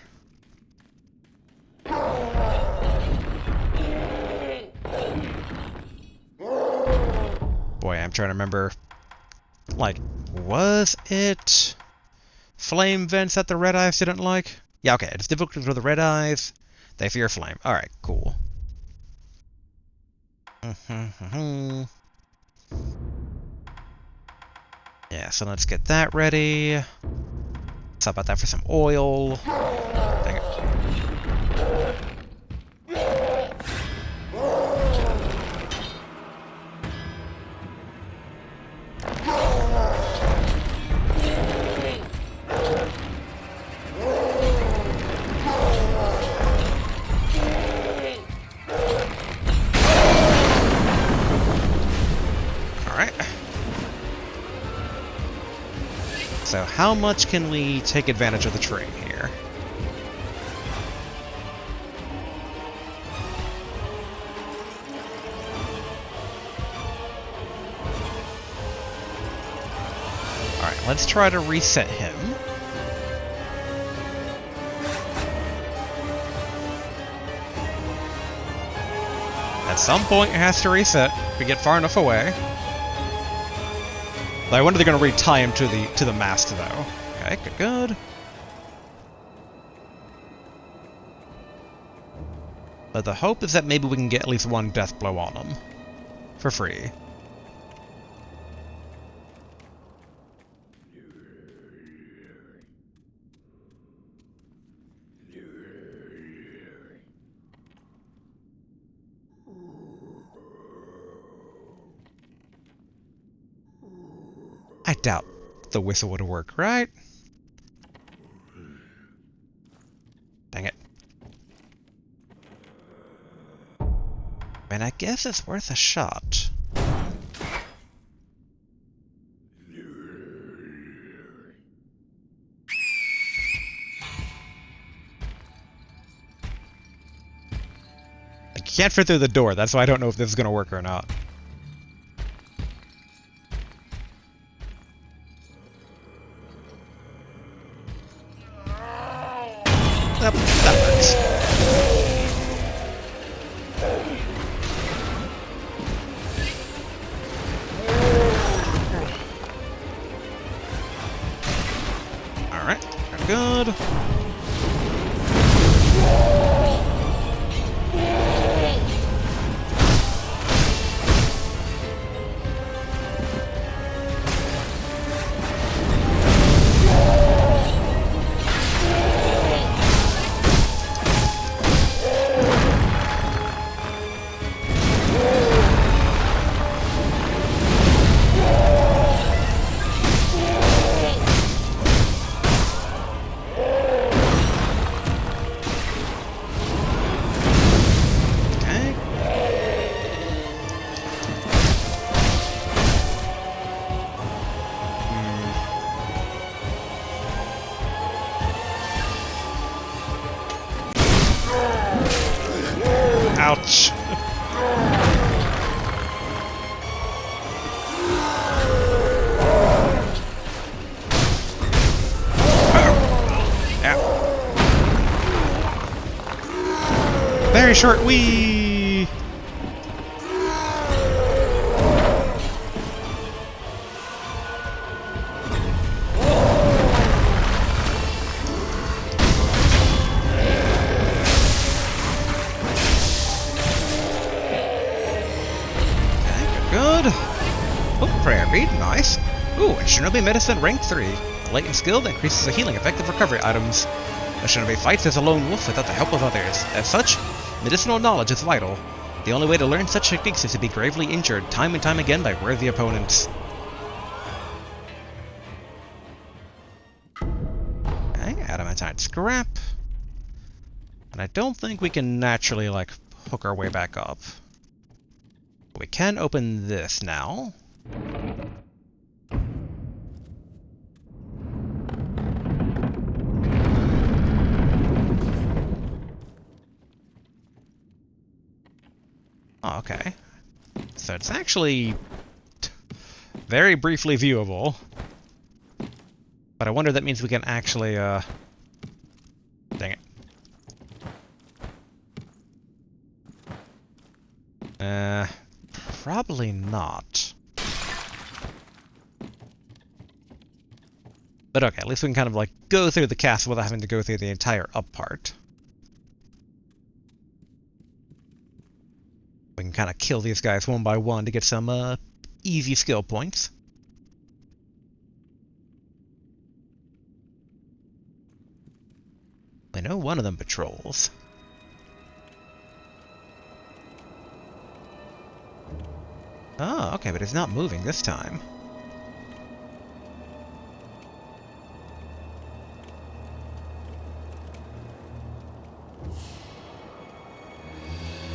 Boy, I'm trying to remember... Like, was it... flame vents that the Red Eyes didn't like? Yeah, okay, it's difficult for the Red Eyes. They fear flame. Alright, cool. Yeah, so let's get that ready. Swap out that for some oil. Dang it. So how much can we take advantage of the terrain here? Alright, let's try to reset him. At some point it has to reset if we get far enough away. I wonder if they're going to retie him to the mast, though. Okay, good. But the hope is that maybe we can get at least one death blow on him. For free. I doubt the whistle would work, right? Dang it. And I guess it's worth a shot. I can't fit through the door, that's why I don't know if this is going to work or not. Yep, that works. Alright, good. Okay. Ouch. Yeah. Very short wee. Good. Oh, prayer read, nice. Ooh, and Shinobi Medicine rank 3. Latent skill that increases the healing effect of recovery items. A Shinobi fights as a lone wolf without the help of others. As such, medicinal knowledge is vital. The only way to learn such techniques is to be gravely injured time and time again by worthy opponents. Okay, adamantine scrap. And I don't think we can naturally, like, hook our way back up. We can open this now. Oh, okay. So it's actually very briefly viewable. But I wonder if that means we can actually, dang it. Probably not. But okay, at least we can kind of, like, go through the castle without having to go through the entire up part. We can kind of kill these guys one by one to get some, easy skill points. I know one of them patrols. Oh, okay, but it's not moving this time.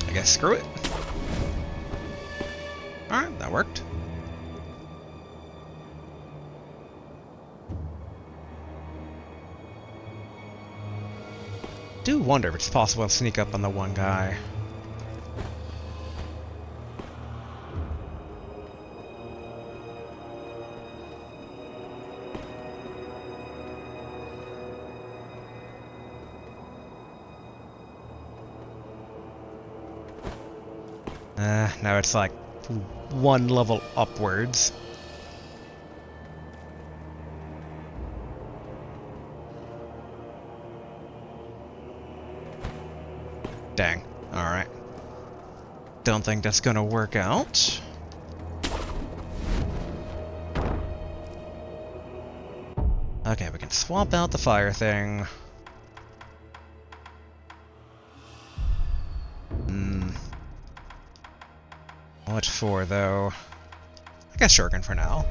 I guess screw it. Alright, that worked. Do wonder if it's possible to sneak up on the one guy. Now it's like one level upwards. Dang. Alright. Don't think that's gonna work out. Okay, we can swap out the fire thing. What for, though? I guess Shuriken for now.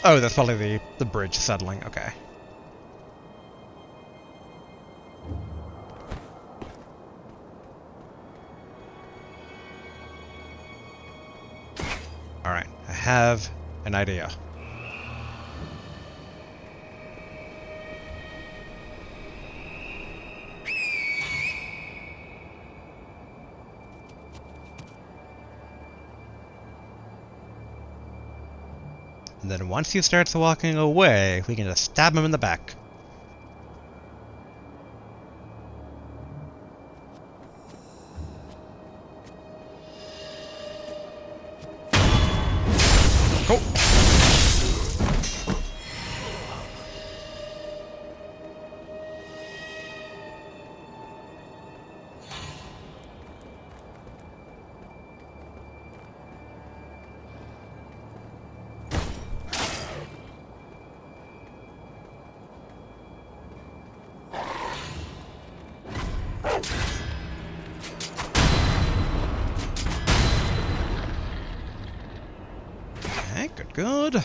Oh, that's probably the bridge settling. Okay. Alright, I have an idea. And then once he starts walking away, we can just stab him in the back. Cool. Okay, good, good.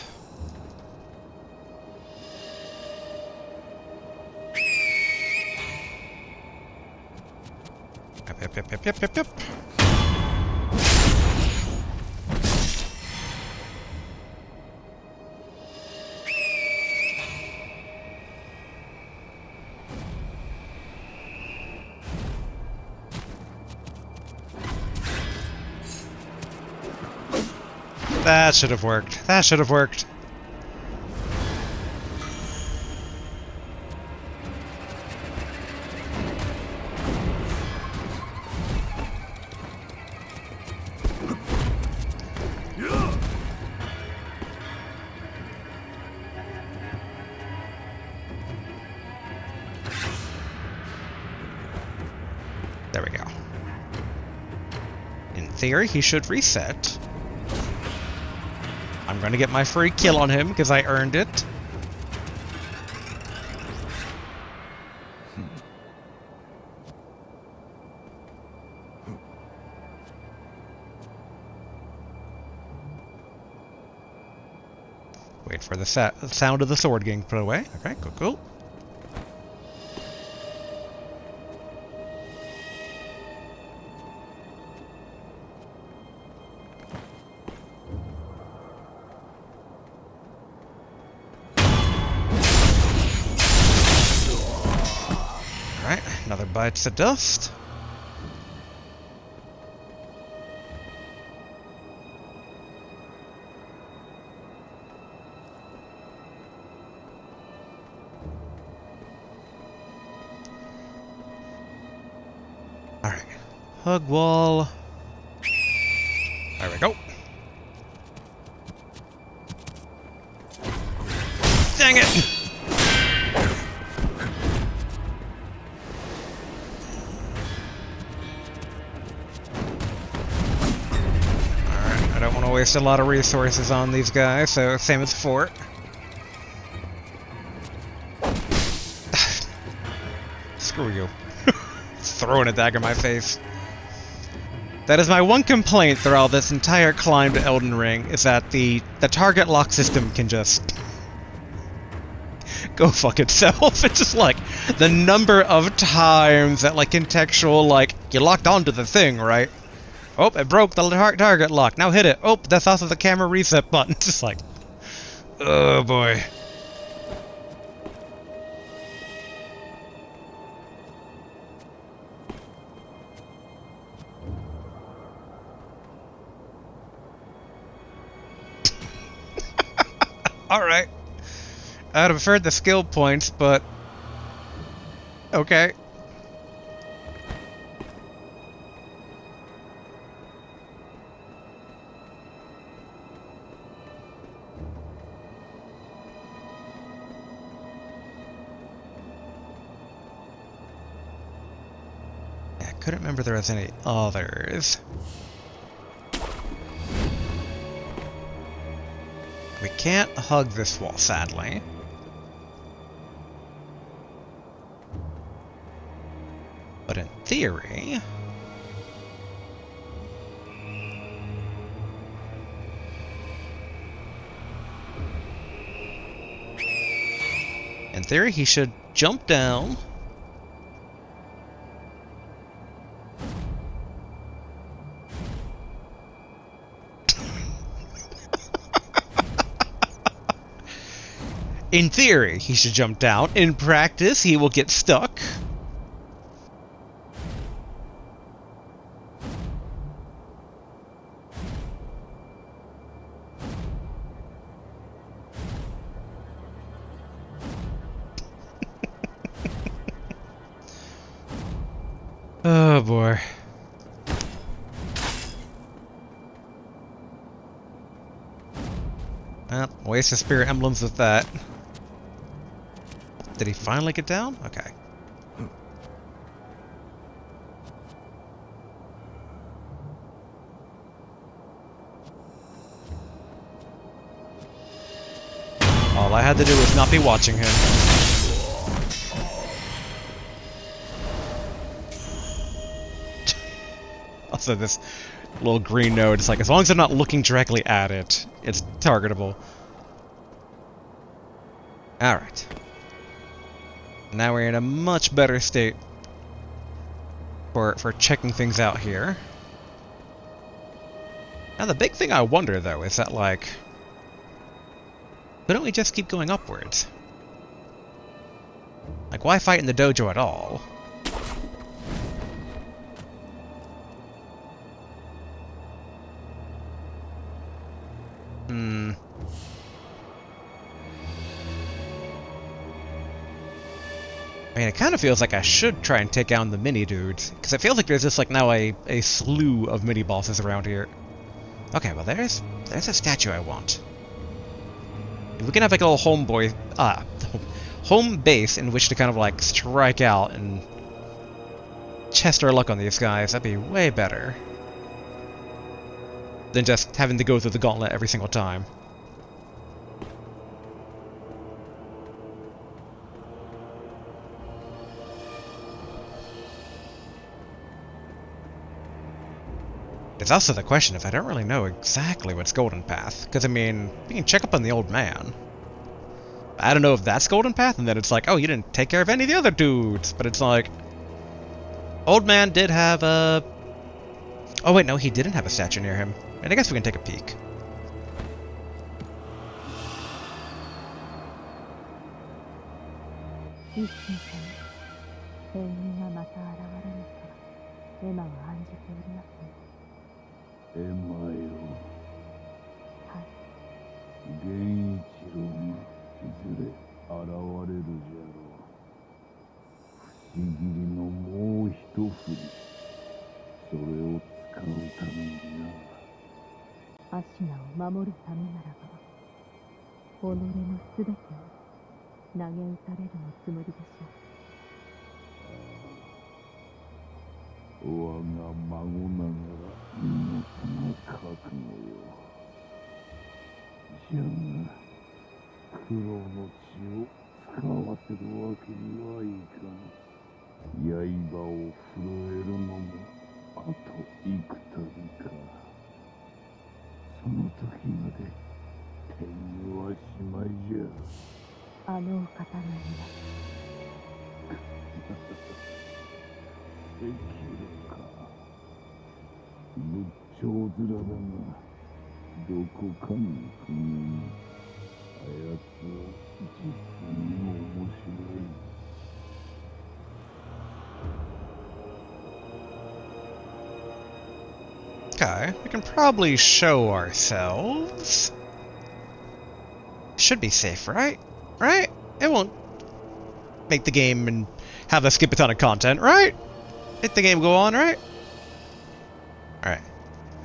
Yep. That should have worked. That should have worked. There we go. In theory, he should reset. I'm gonna get my free kill on him because I earned it. Wait for the sound of the sword getting put away. Okay, cool. Alright, another bite to dust. Alright, hug wall. There we go. Dang it! I don't want to waste a lot of resources on these guys, so same as before. Screw you. Throwing a dagger in my face. That is my one complaint throughout this entire climb to Elden Ring, is that the target lock system can just go fuck itself. It's just like the number of times that like contextual, like, you locked onto the thing, right? Oh, it broke the target lock. Now hit it. Oh, that's also the camera reset button. Just like, oh boy. Alright. I'd have preferred the skill points, but okay. I couldn't remember there was any others. We can't hug this wall, sadly. But in theory... in theory, he should jump down. In theory, he should jump down. In practice, he will get stuck. waste his spirit emblems with that. Did he finally get down? Okay. All I had to do was not be watching him. Also, this little green node, it's like, as long as I'm not looking directly at it, it's targetable. Alright. Now we're in a much better state for checking things out here. Now the big thing I wonder, though, is that, like, couldn't we just keep going upwards? Like, why fight in the dojo at all? I mean, it kind of feels like I should try and take down the mini dudes, because it feels like there's just like now a slew of mini bosses around here. Okay, well there's a statue I want. We can have like a little home base in which to kind of like strike out and test our luck on these guys. That'd be way better than just having to go through the gauntlet every single time. It's also the question if I don't really know exactly what's Golden Path. Because, I mean, we can check up on the old man. I don't know if that's Golden Path, and then it's like, oh, you didn't take care of any of the other dudes. But it's like, old man did have a... Oh, wait, no, he didn't have a statue near him. And I guess we can take a peek.エマよ、Genichiro がいずれ現れるじゃろう。不思議のもう一振り、それを使うためにな。アシナを守るためならば、己のすべてを投げ打たれるのつもりでしょう。我が孫ながら見事な覚悟よ。じゃが苦労の血を使わせるわけにはいかん。刃を震えるのもあと幾度か。その時まで天狗はしまいじゃ。あのお方の皆セキロか。仏頂面だが、どこかの国にあやつは実に面白い。Okay, we can probably show ourselves. Should be safe, right? Right? It won't make the game and have us skip a ton of content, right? Let the game go on, right? Alright.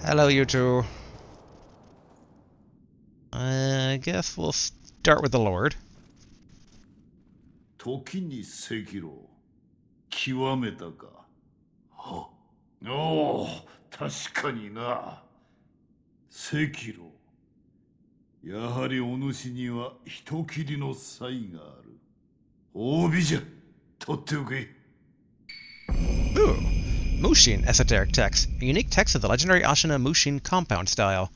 Hello, you two. I guess we'll start with the Lord. 時に赤狼、極めたか。はおお、確かにな。赤狼。やはりお主には人斬りの才がある。褒美じゃ。取っておけ。Ooh. Mushin esoteric text, a unique text of the legendary Ashina Mushin compound style.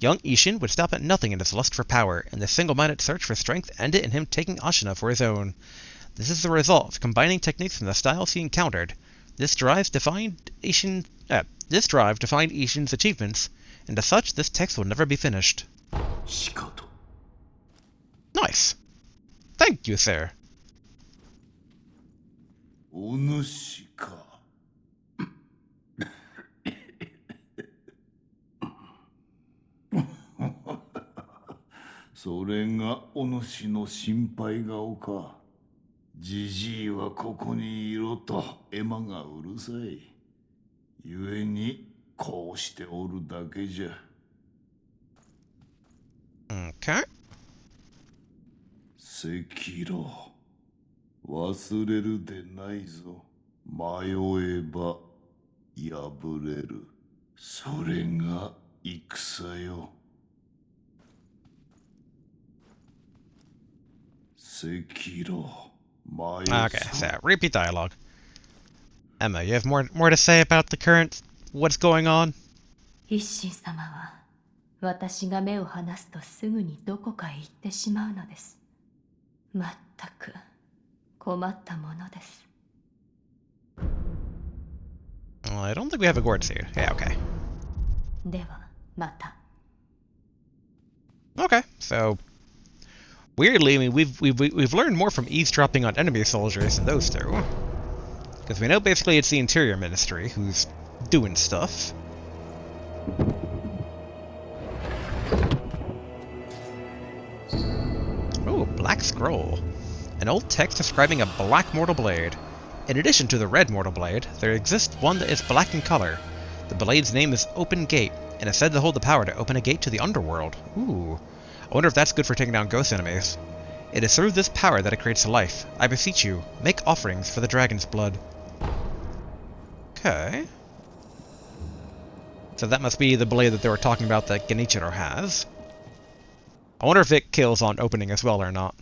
Young Ishin would stop at nothing in his lust for power, and this single-minded search for strength ended in him taking Ashina for his own. This is the result of combining techniques from the styles he encountered. This drive defined Ishin's achievements, and as such, this text will never be finished. Nice. Thank you, sir. お主か。それがお主の心配顔か。じじいはここにいろとエマがうるさい。ゆえにこうしておるだけじゃ。Okay. Sekiro. 忘れるでないぞ。迷えば破れる。それが戦よ。Sekiro. Okay, so repeat dialogue. Emma, you have more to say about the current what's going on? 一心様は私が目を離すとすぐにどこかへ行ってしまうのです。まったく困ったものです。Well, I don't think we have a gourd seed. Yeah, okay. ではまた。Okay, so weirdly, I mean, we've learned more from eavesdropping on enemy soldiers than those two, because we know basically it's the Interior Ministry who's doing stuff. Oh, Black Scroll. An old text describing a black mortal blade. In addition to the red mortal blade, there exists one that is black in color. The blade's name is Open Gate, and is said to hold the power to open a gate to the underworld. Ooh. I wonder if that's good for taking down ghost enemies. It is through this power that it creates life. I beseech you, make offerings for the dragon's blood. Okay. So that must be the blade that they were talking about that Genichiro has. I wonder if it kills on opening as well or not.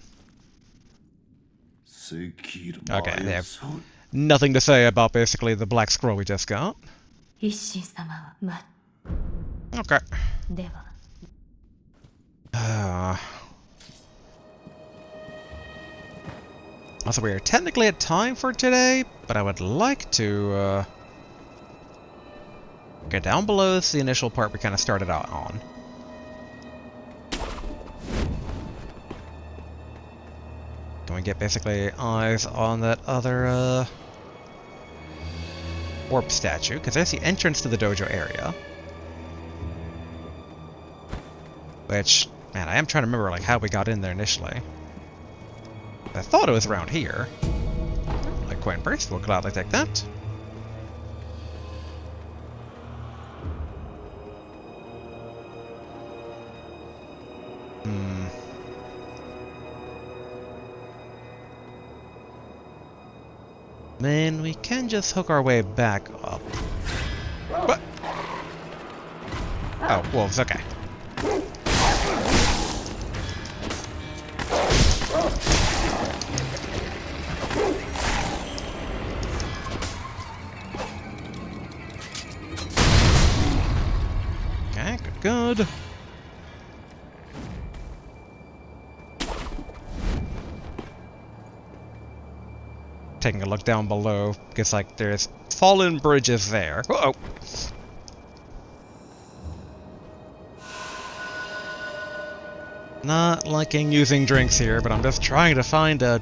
Okay, they have nothing to say about basically the black scroll we just got. 一心様はOkay. では。Also, we are technically at time for today, but I would like to get down below. This is the initial part we kind of started out on. Can we get basically eyes on that other orb statue? Because there's the entrance to the dojo area. Which, man, I am trying to remember like how we got in there initially. I thought it was around here. Like coin burst, we'll gladly take that. Then we can just hook our way back up. What? Oh, wolves, okay. Okay, good. Taking a look down below, because like there's fallen bridges there. Uh-oh. Not liking using drinks here, but I'm just trying to find a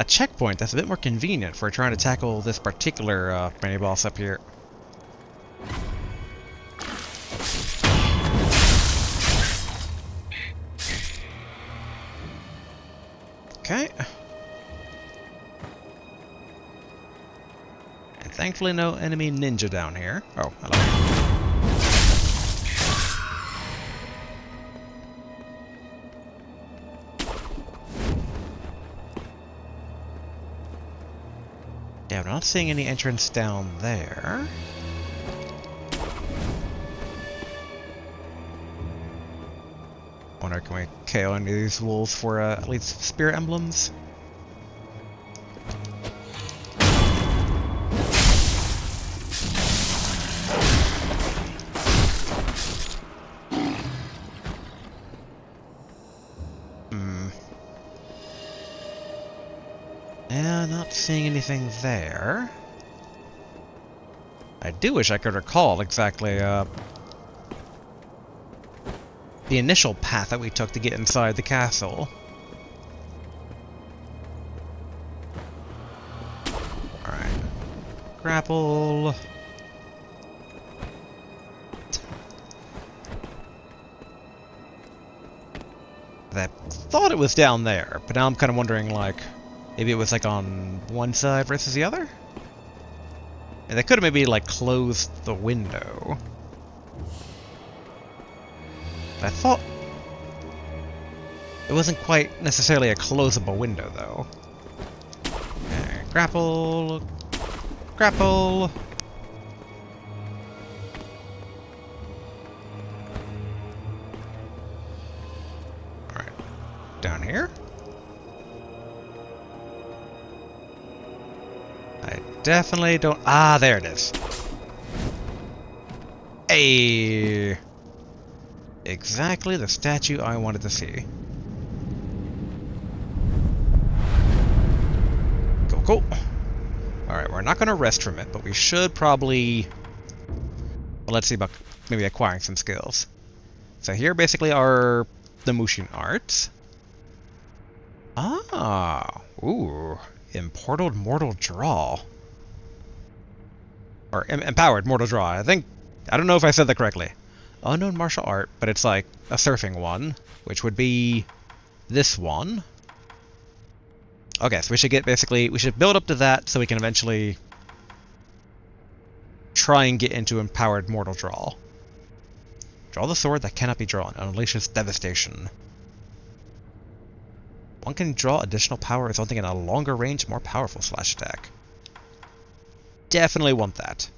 checkpoint that's a bit more convenient for trying to tackle this particular mini-boss up here. Okay. And thankfully no enemy ninja down here. Oh, hello. Yeah, I'm not seeing any entrance down there. Wonder, can we KO any of these wolves for at least spirit emblems? Yeah, not seeing anything there. I do wish I could recall exactly, the initial path that we took to get inside the castle. Alright. Grapple. I thought it was down there, but now I'm kind of wondering, like, maybe it was, like, on one side versus the other? And they could have maybe, like, closed the window. I thought... It wasn't quite necessarily a closable window, though. Grapple. Grapple. Alright. Down here? I definitely don't... Ah, there it is. Hey! Exactly the statue I wanted to see. Cool, cool. Alright, we're not going to rest from it, but we should probably... Well, let's see about maybe acquiring some skills. So here basically are the Mushin arts. Ah, ooh, Imported Mortal Draw. Or Empowered Mortal Draw, I think. I don't know if I said that correctly. Unknown martial art, but it's like a surfing one, which would be this one. Okay, so we should get basically, we should build up to that so we can eventually try and get into Empowered Mortal Draw. Draw the sword that cannot be drawn and unleashes devastation. One can draw additional power resulting in a longer range, more powerful slash attack. Definitely want that.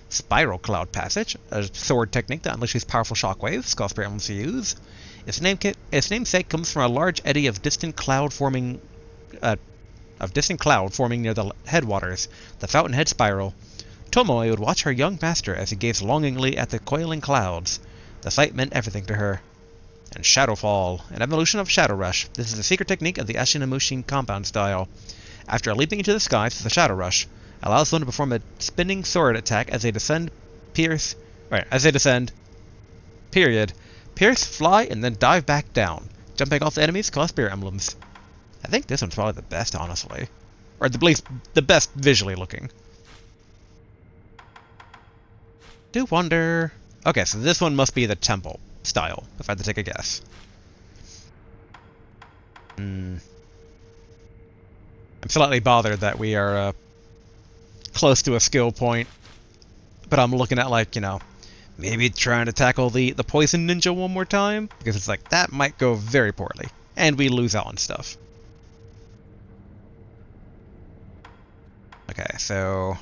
Spiral Cloud Passage, a sword technique that unleashes powerful shockwaves, Sculptor emblems to use. Its namesake comes from a large eddy of distant cloud forming near the headwaters, the Fountainhead Spiral. Tomoe would watch her young master as he gazed longingly at the coiling clouds. The sight meant everything to her. And Shadowfall, an evolution of Shadow Rush. This is a secret technique of the Ashina Mushin compound style. After leaping into the skies with the Shadow Rush, allows them to perform a spinning sword attack as they descend, pierce, fly, and then dive back down. Jumping off the enemies cause spirit emblems. I think this one's probably the best, honestly. Or at least the best visually looking. Do wonder... Okay, so this one must be the temple style, if I had to take a guess. I'm slightly bothered that we are close to a skill point, but I'm looking at, like, you know, maybe trying to tackle the poison ninja one more time, because it's like, that might go very poorly, and we lose out on stuff. Okay, so...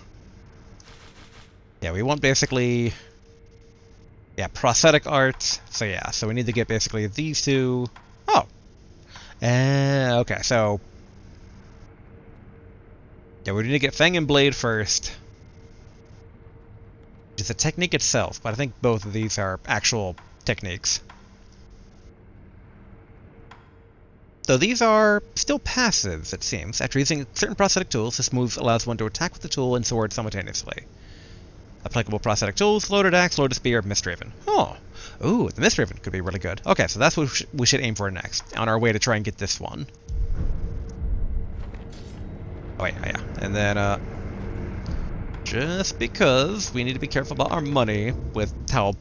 yeah, we want basically... yeah, prosthetic art. So yeah, so we need to get basically these two... Oh! Okay, so... yeah, we need to get Fang and Blade first. It's a technique itself, but I think both of these are actual techniques. Though these are still passives, it seems. After using certain prosthetic tools, this move allows one to attack with the tool and sword simultaneously. Applicable prosthetic tools, Loaded Axe, Loaded Spear, Mistraven. Oh! Ooh, the Mistraven could be really good. Okay, so that's what we should aim for next, on our way to try and get this one. Oh wait, yeah. And then, just because we need to be careful about our money with how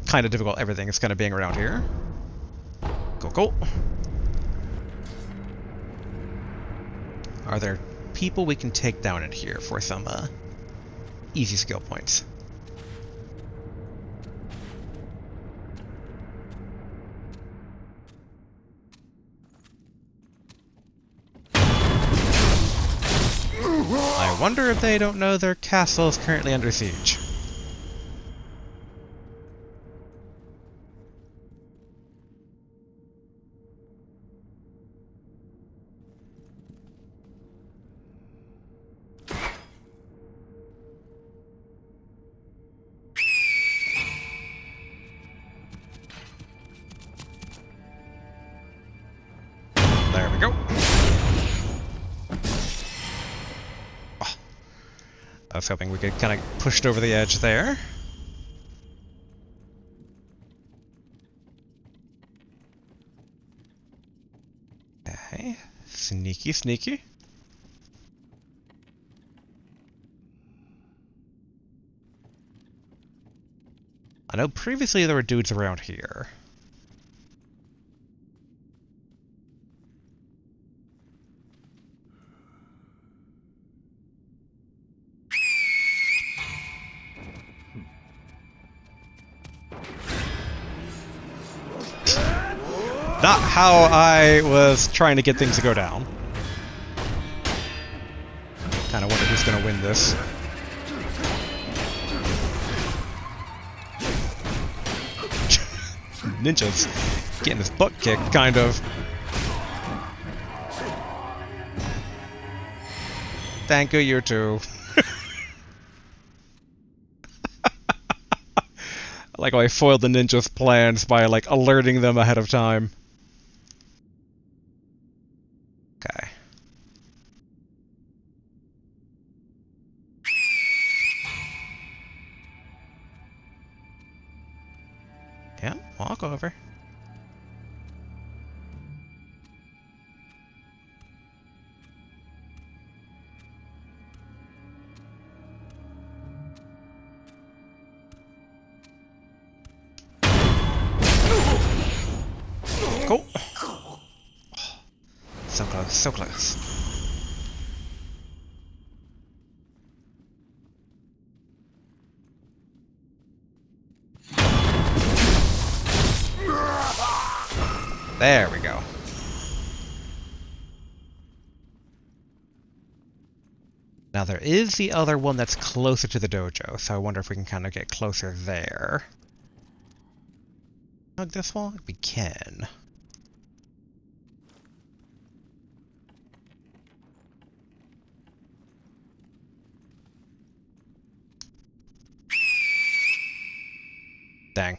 kind of difficult everything is kind of being around here. Cool, cool. Are there people we can take down in here for some, easy skill points? I wonder if they don't know their castle is currently under siege. There we go. Oh, I was hoping we could kind of push it over the edge there. Okay, sneaky, sneaky. I know previously there were dudes around here. not how I was trying to get things to go down. Kind of wonder who's going to win this. Ninja's getting his butt kicked, kind of. Thank you, you two. I like how I foiled the ninja's plans by, like, alerting them ahead of time. Okay. Yeah, walk over. Cool. So close, so close. There we go. Now there is the other one that's closer to the dojo, so I wonder if we can kind of get closer there. Hug this wall? We can. Dang.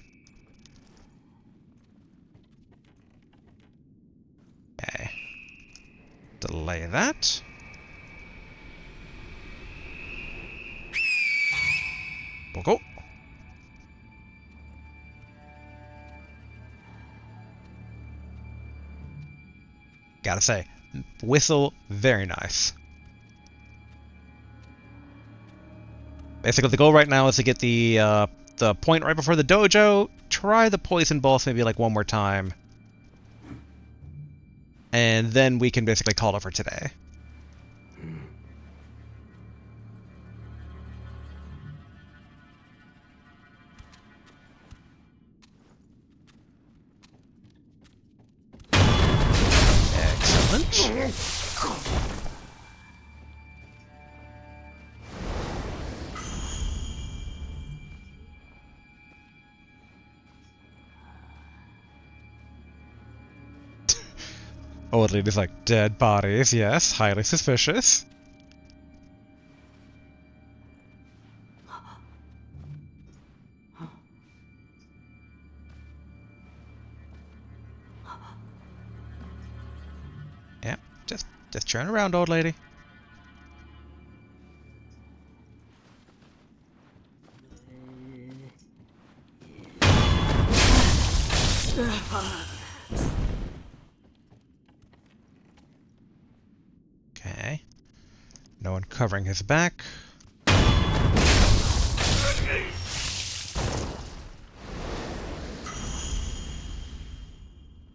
Okay. Delay that. We'll go. Gotta say, whistle, very nice. Basically, the goal right now is to get the point right before the dojo. Try the poison balls maybe like one more time. And then we can basically call it for today. Excellent. Old lady's like, dead bodies, yes, highly suspicious. Yeah, just turn around, old lady. Okay. No one covering his back. At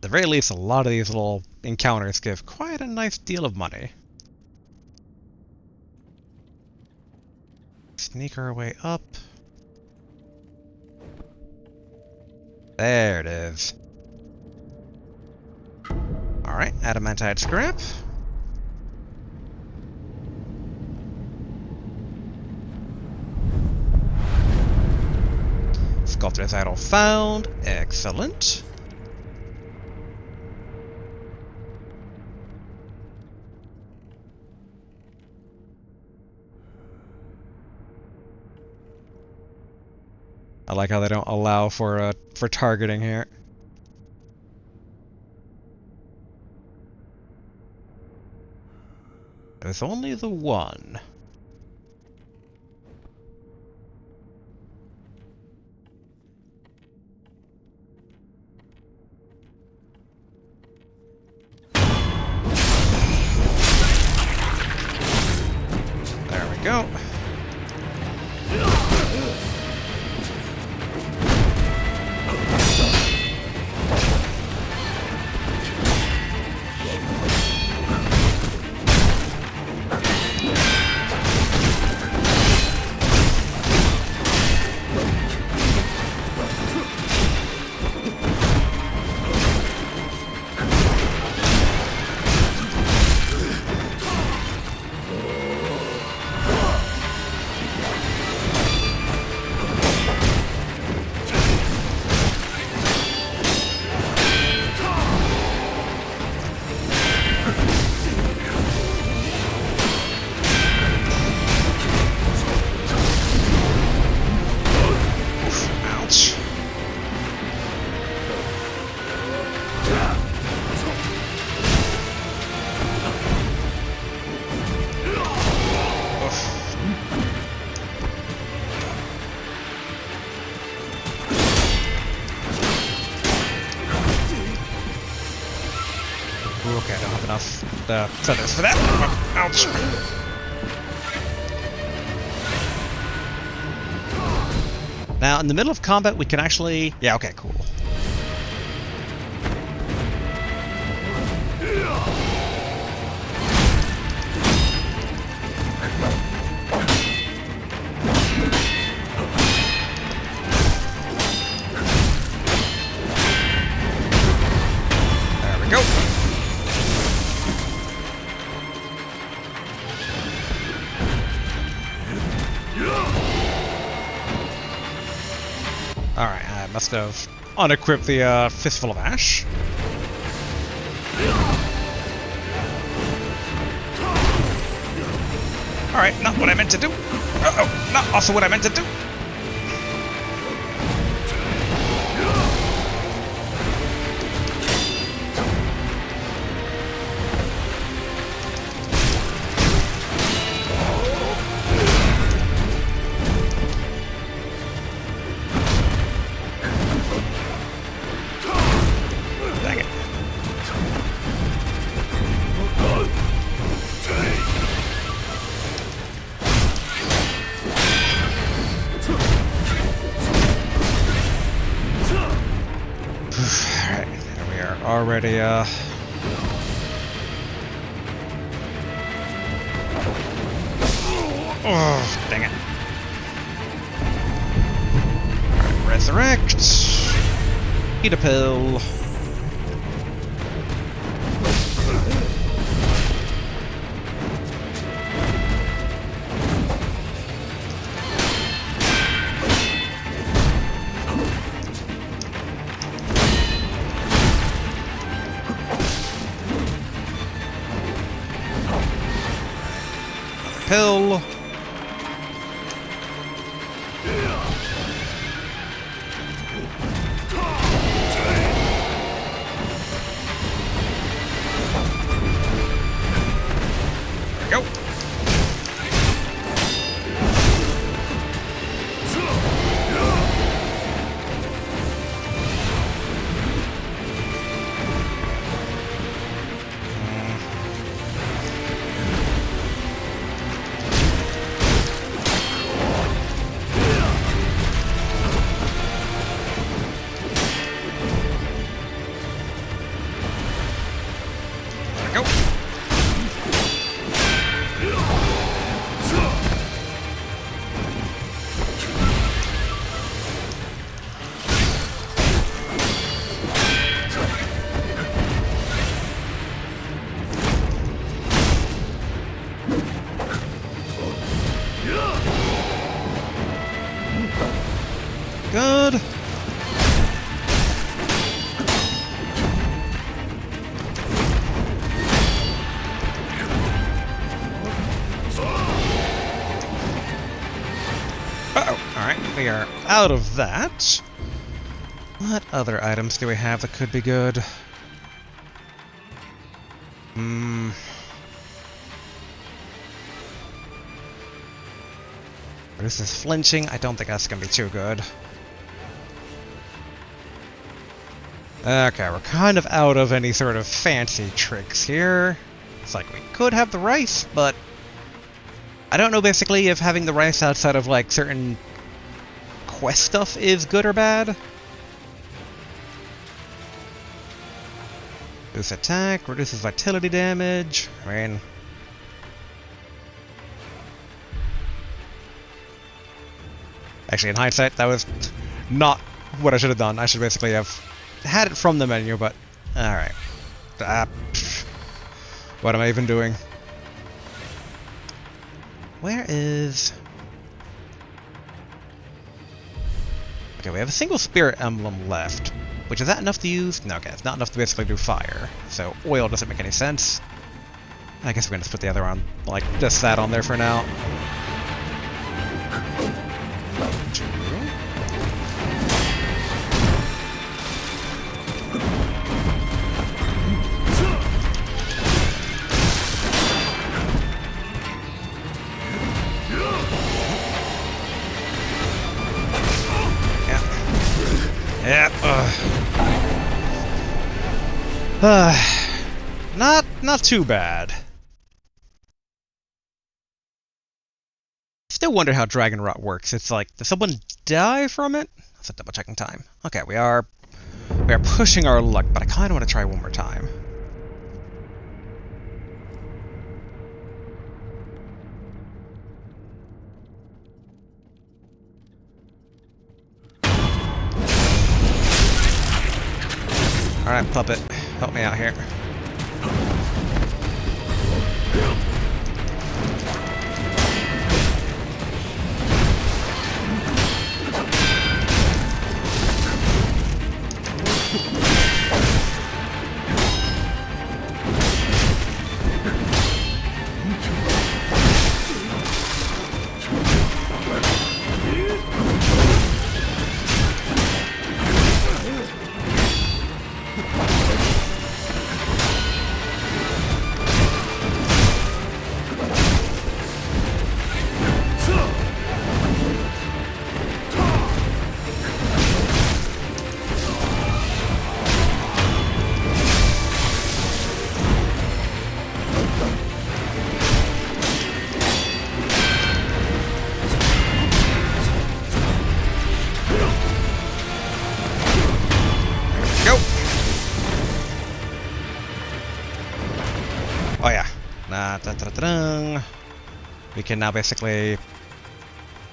the very least, a lot of these little encounters give quite a nice deal of money. Sneak our way up. There it is. Alright, adamantite scrap. Sculptor's idol found. Excellent. I like how they don't allow for targeting here. There's only the one. There we go. the feathers for that. Ouch. Now, in the middle of combat, we can actually... Yeah, okay, cool. There we go. Alright, I must have unequipped the Fistful of Ash. Alright, not what I meant to do. Uh-oh, not also what I meant to do. Dang it. Alright, there we are. Already, Oh, dang it. Alright, resurrect. Eat a pill. Pill. There we go. There we go. Good. Uh-oh. Alright, we are out of that. What other items do we have that could be good? This is flinching. I don't think that's gonna be too good. Okay, we're kind of out of any sort of fancy tricks here. It's like we could have the rice, but I don't know basically if having the rice outside of like certain quest stuff is good or bad. Boost attack, reduces vitality damage. I mean, actually, in hindsight, that was not what I should have done. I should basically have had it from the menu, but alright. What am I even doing? Where is... Okay, we have a single spirit emblem left. Which, is that enough to use? No, okay, it's not enough to basically do fire. So, oil doesn't make any sense. I guess we're gonna just put the other on, like, just that on there for now. Not too bad. Still wonder how dragon rot works. It's like, does someone die from it? That's a double checking time. Okay, we are pushing our luck, but I kind of want to try one more time. Alright, puppet, help me out here. Oh yeah. We can now basically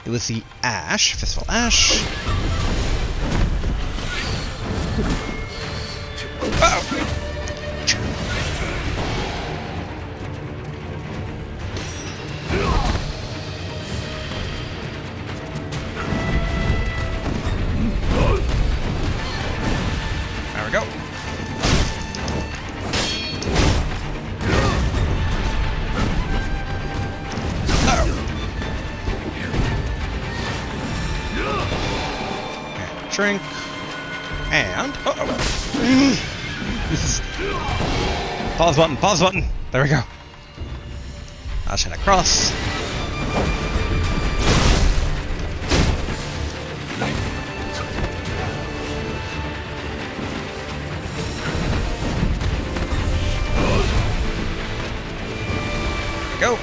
use the ash, fistful ash. Uh-oh. There we go. Drink, and this is pause button. There we go. Ashina cross. There we go.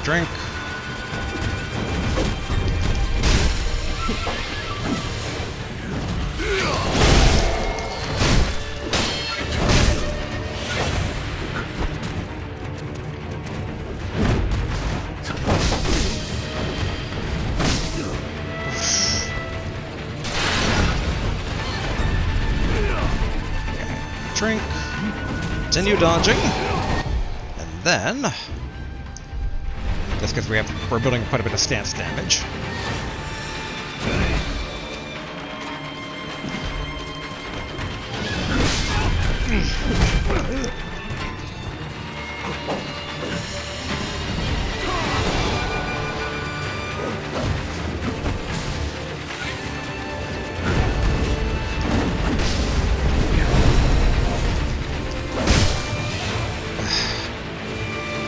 Drink. Drink. Continue dodging. And then just because we're building quite a bit of stance damage.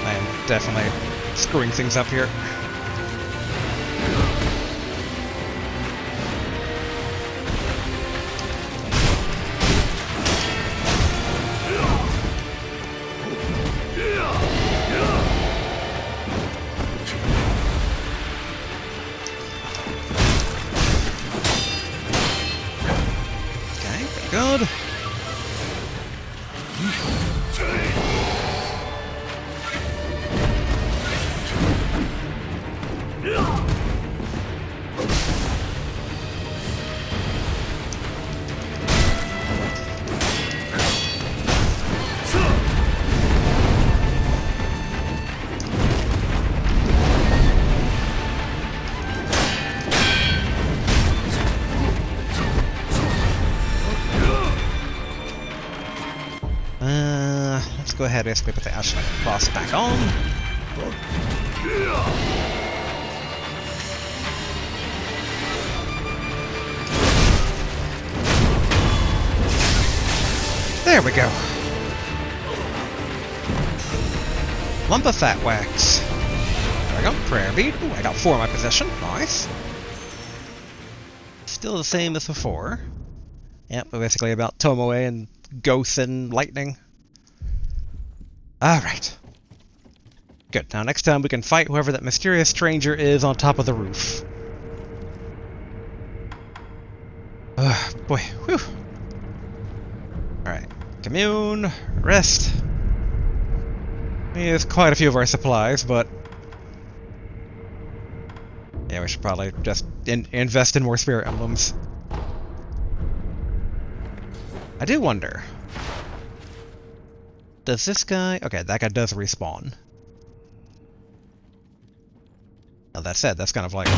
I am definitely screwing things up here. Okay, pretty good. Let's go ahead and basically put the Ashina cross back on. There we go. Lump of fat wax. There we go. Prayer bead. Ooh, I got 4 in my possession. Nice. Still the same as before. Yep, basically about Tomoe and ghosts and lightning. Alright. Good. Now next time we can fight whoever that mysterious stranger is on top of the roof. Boy. Whew. Alright. Commune. Rest. There's quite a few of our supplies, but... yeah, we should probably just invest in more spirit emblems. I do wonder... does this guy... okay, that guy does respawn. Now that said, that's kind of like...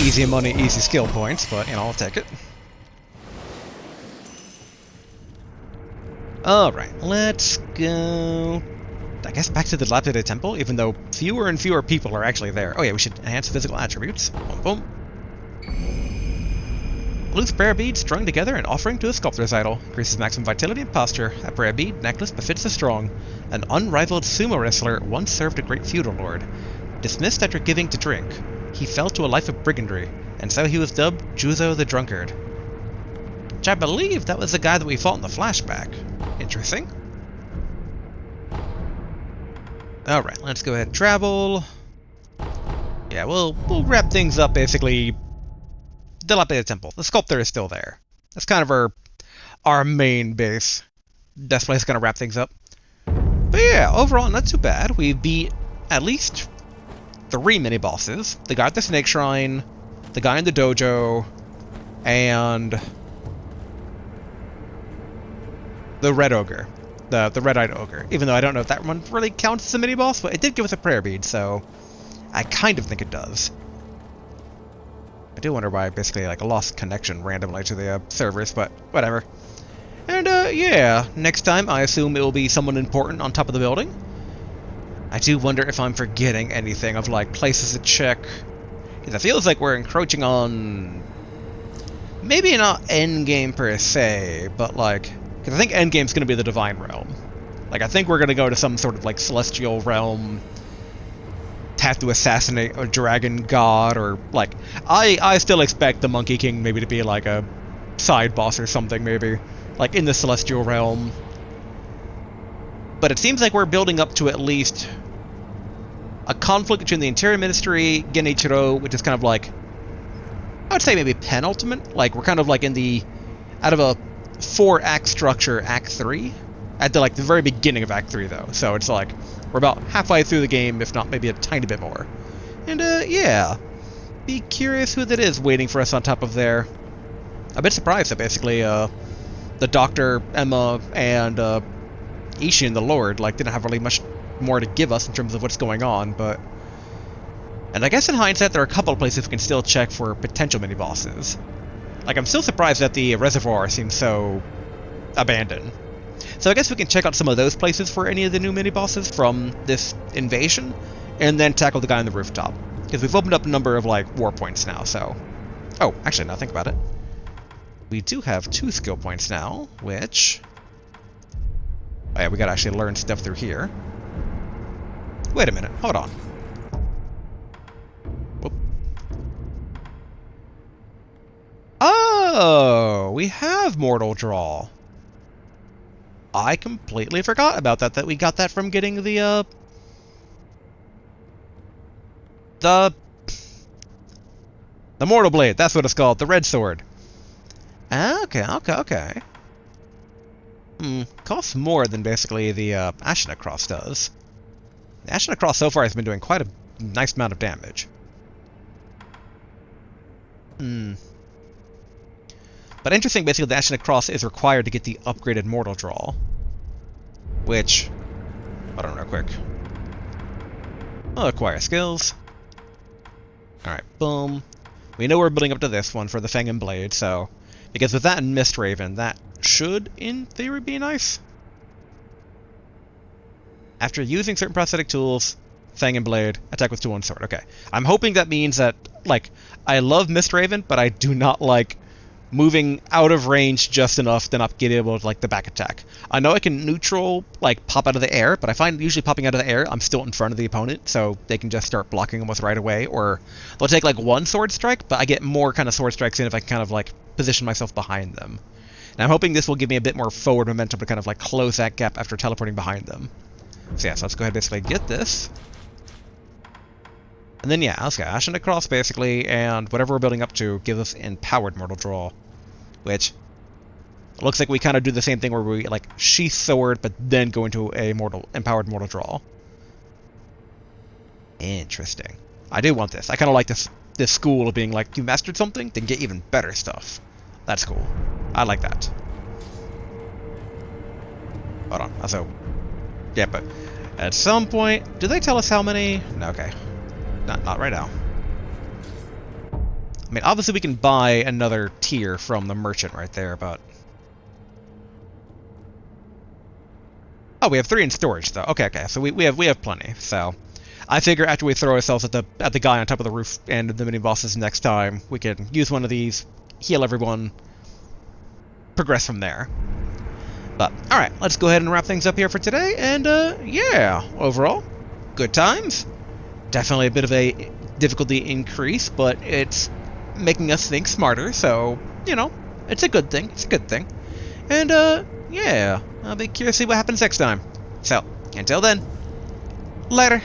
easy money, easy skill points, but, you know, I'll take it. Alright, let's go... I guess back to the dilapidated temple, even though fewer and fewer people are actually there. Oh yeah, we should enhance physical attributes. Boom, boom. Loose prayer bead strung together and offering to a sculptor's idol. Increases maximum vitality and posture. A prayer bead necklace befits the strong. An unrivaled sumo wrestler once served a great feudal lord. Dismissed after giving to drink, he fell to a life of brigandry, and so he was dubbed Juzo the Drunkard. Which I believe that was the guy that we fought in the flashback. Interesting. Alright, let's go ahead and travel. Yeah, we'll wrap things up basically. Dilapidated temple. The sculptor is still there. That's kind of our main base. This place is gonna wrap things up. But yeah, overall not too bad. We beat at least 3 mini-bosses. The guy at the Snake Shrine, the guy in the dojo, and the Red Ogre. The Red-Eyed Ogre. Even though I don't know if that one really counts as a mini-boss, but it did give us a prayer bead, so I kind of think it does. I do wonder why I basically like lost connection randomly to the servers, but whatever. And yeah, next time I assume it will be someone important on top of the building. I do wonder if I'm forgetting anything of like places to check, because it feels like we're encroaching on maybe not endgame per se, but like, because I think endgame's going to be the Divine Realm. Like I think we're going to go to some sort of like celestial realm. Have to assassinate a dragon god, or like I still expect the Monkey King maybe to be like a side boss or something, maybe like in the celestial realm. But it seems like we're building up to at least a conflict between the Interior Ministry, Genichiro, which is kind of like, I would say maybe penultimate. Like we're kind of like in the out of a 4-act structure, Act 3, at the like the very beginning of Act 3 though. So it's like we're about halfway through the game, if not maybe a tiny bit more. And, yeah. Be curious who that is waiting for us on top of there. A bit surprised that basically, the Doctor, Emma, and, Ishin, the Lord, like, didn't have really much more to give us in terms of what's going on, but... and I guess in hindsight, there are a couple of places we can still check for potential mini-bosses. Like, I'm still surprised that the reservoir seems so abandoned. So I guess we can check out some of those places for any of the new mini-bosses from this invasion, and then tackle the guy on the rooftop. Because we've opened up a number of, like, war points now, so... oh, actually, now think about it. We do have 2 skill points now, which... oh yeah, we gotta actually learn stuff through here. Wait a minute, hold on. Whoop. Oh, we have Mortal Draw. I completely forgot about that we got that from getting the Mortal Blade, that's what it's called, the red sword. Okay. Costs more than basically the Ashina Cross does. The Ashina Cross so far has been doing quite a nice amount of damage. But interesting, basically, the Ashina Cross is required to get the upgraded Mortal Draw. Which... hold on real quick. I'll acquire skills. Alright, boom. We know we're building up to this one for the Fang and Blade, so... because with that and Mist Raven, that should, in theory, be nice. After using certain prosthetic tools, Fang and Blade, attack with 2-1 sword. Okay. I'm hoping that means that, like, I love Mist Raven, but I do not like moving out of range just enough to not get able to, like, the back attack. I know I can neutral, like, pop out of the air, but I find usually popping out of the air, I'm still in front of the opponent, so they can just start blocking almost right away, or they'll take, like, one sword strike, but I get more kind of sword strikes in if I can kind of, like, position myself behind them. And I'm hoping this will give me a bit more forward momentum to kind of, like, close that gap after teleporting behind them. So yeah, so let's go ahead and basically get this. And then yeah, let's go Ashina Castle basically, and whatever we're building up to gives us empowered mortal draw. Which looks like we kind of do the same thing where we like sheath sword, but then go into a empowered mortal draw. Interesting. I do want this. I kind of like this school of being like, you mastered something, then get even better stuff. That's cool. I like that. Hold on. Also, yeah, but at some point, do they tell us how many? No, okay. Not right now. I mean, obviously we can buy another tier from the merchant right there, but... Oh, we have 3 in storage, though. Okay, so we have plenty, so... I figure after we throw ourselves at the guy on top of the roof and the mini-bosses next time, we can use one of these, heal everyone, progress from there. But, alright, let's go ahead and wrap things up here for today, and, yeah, overall, good times. Definitely a bit of a difficulty increase, but it's making us think smarter, so, you know, it's a good thing. It's a good thing. And, yeah, I'll be curious to see what happens next time. So, until then, later.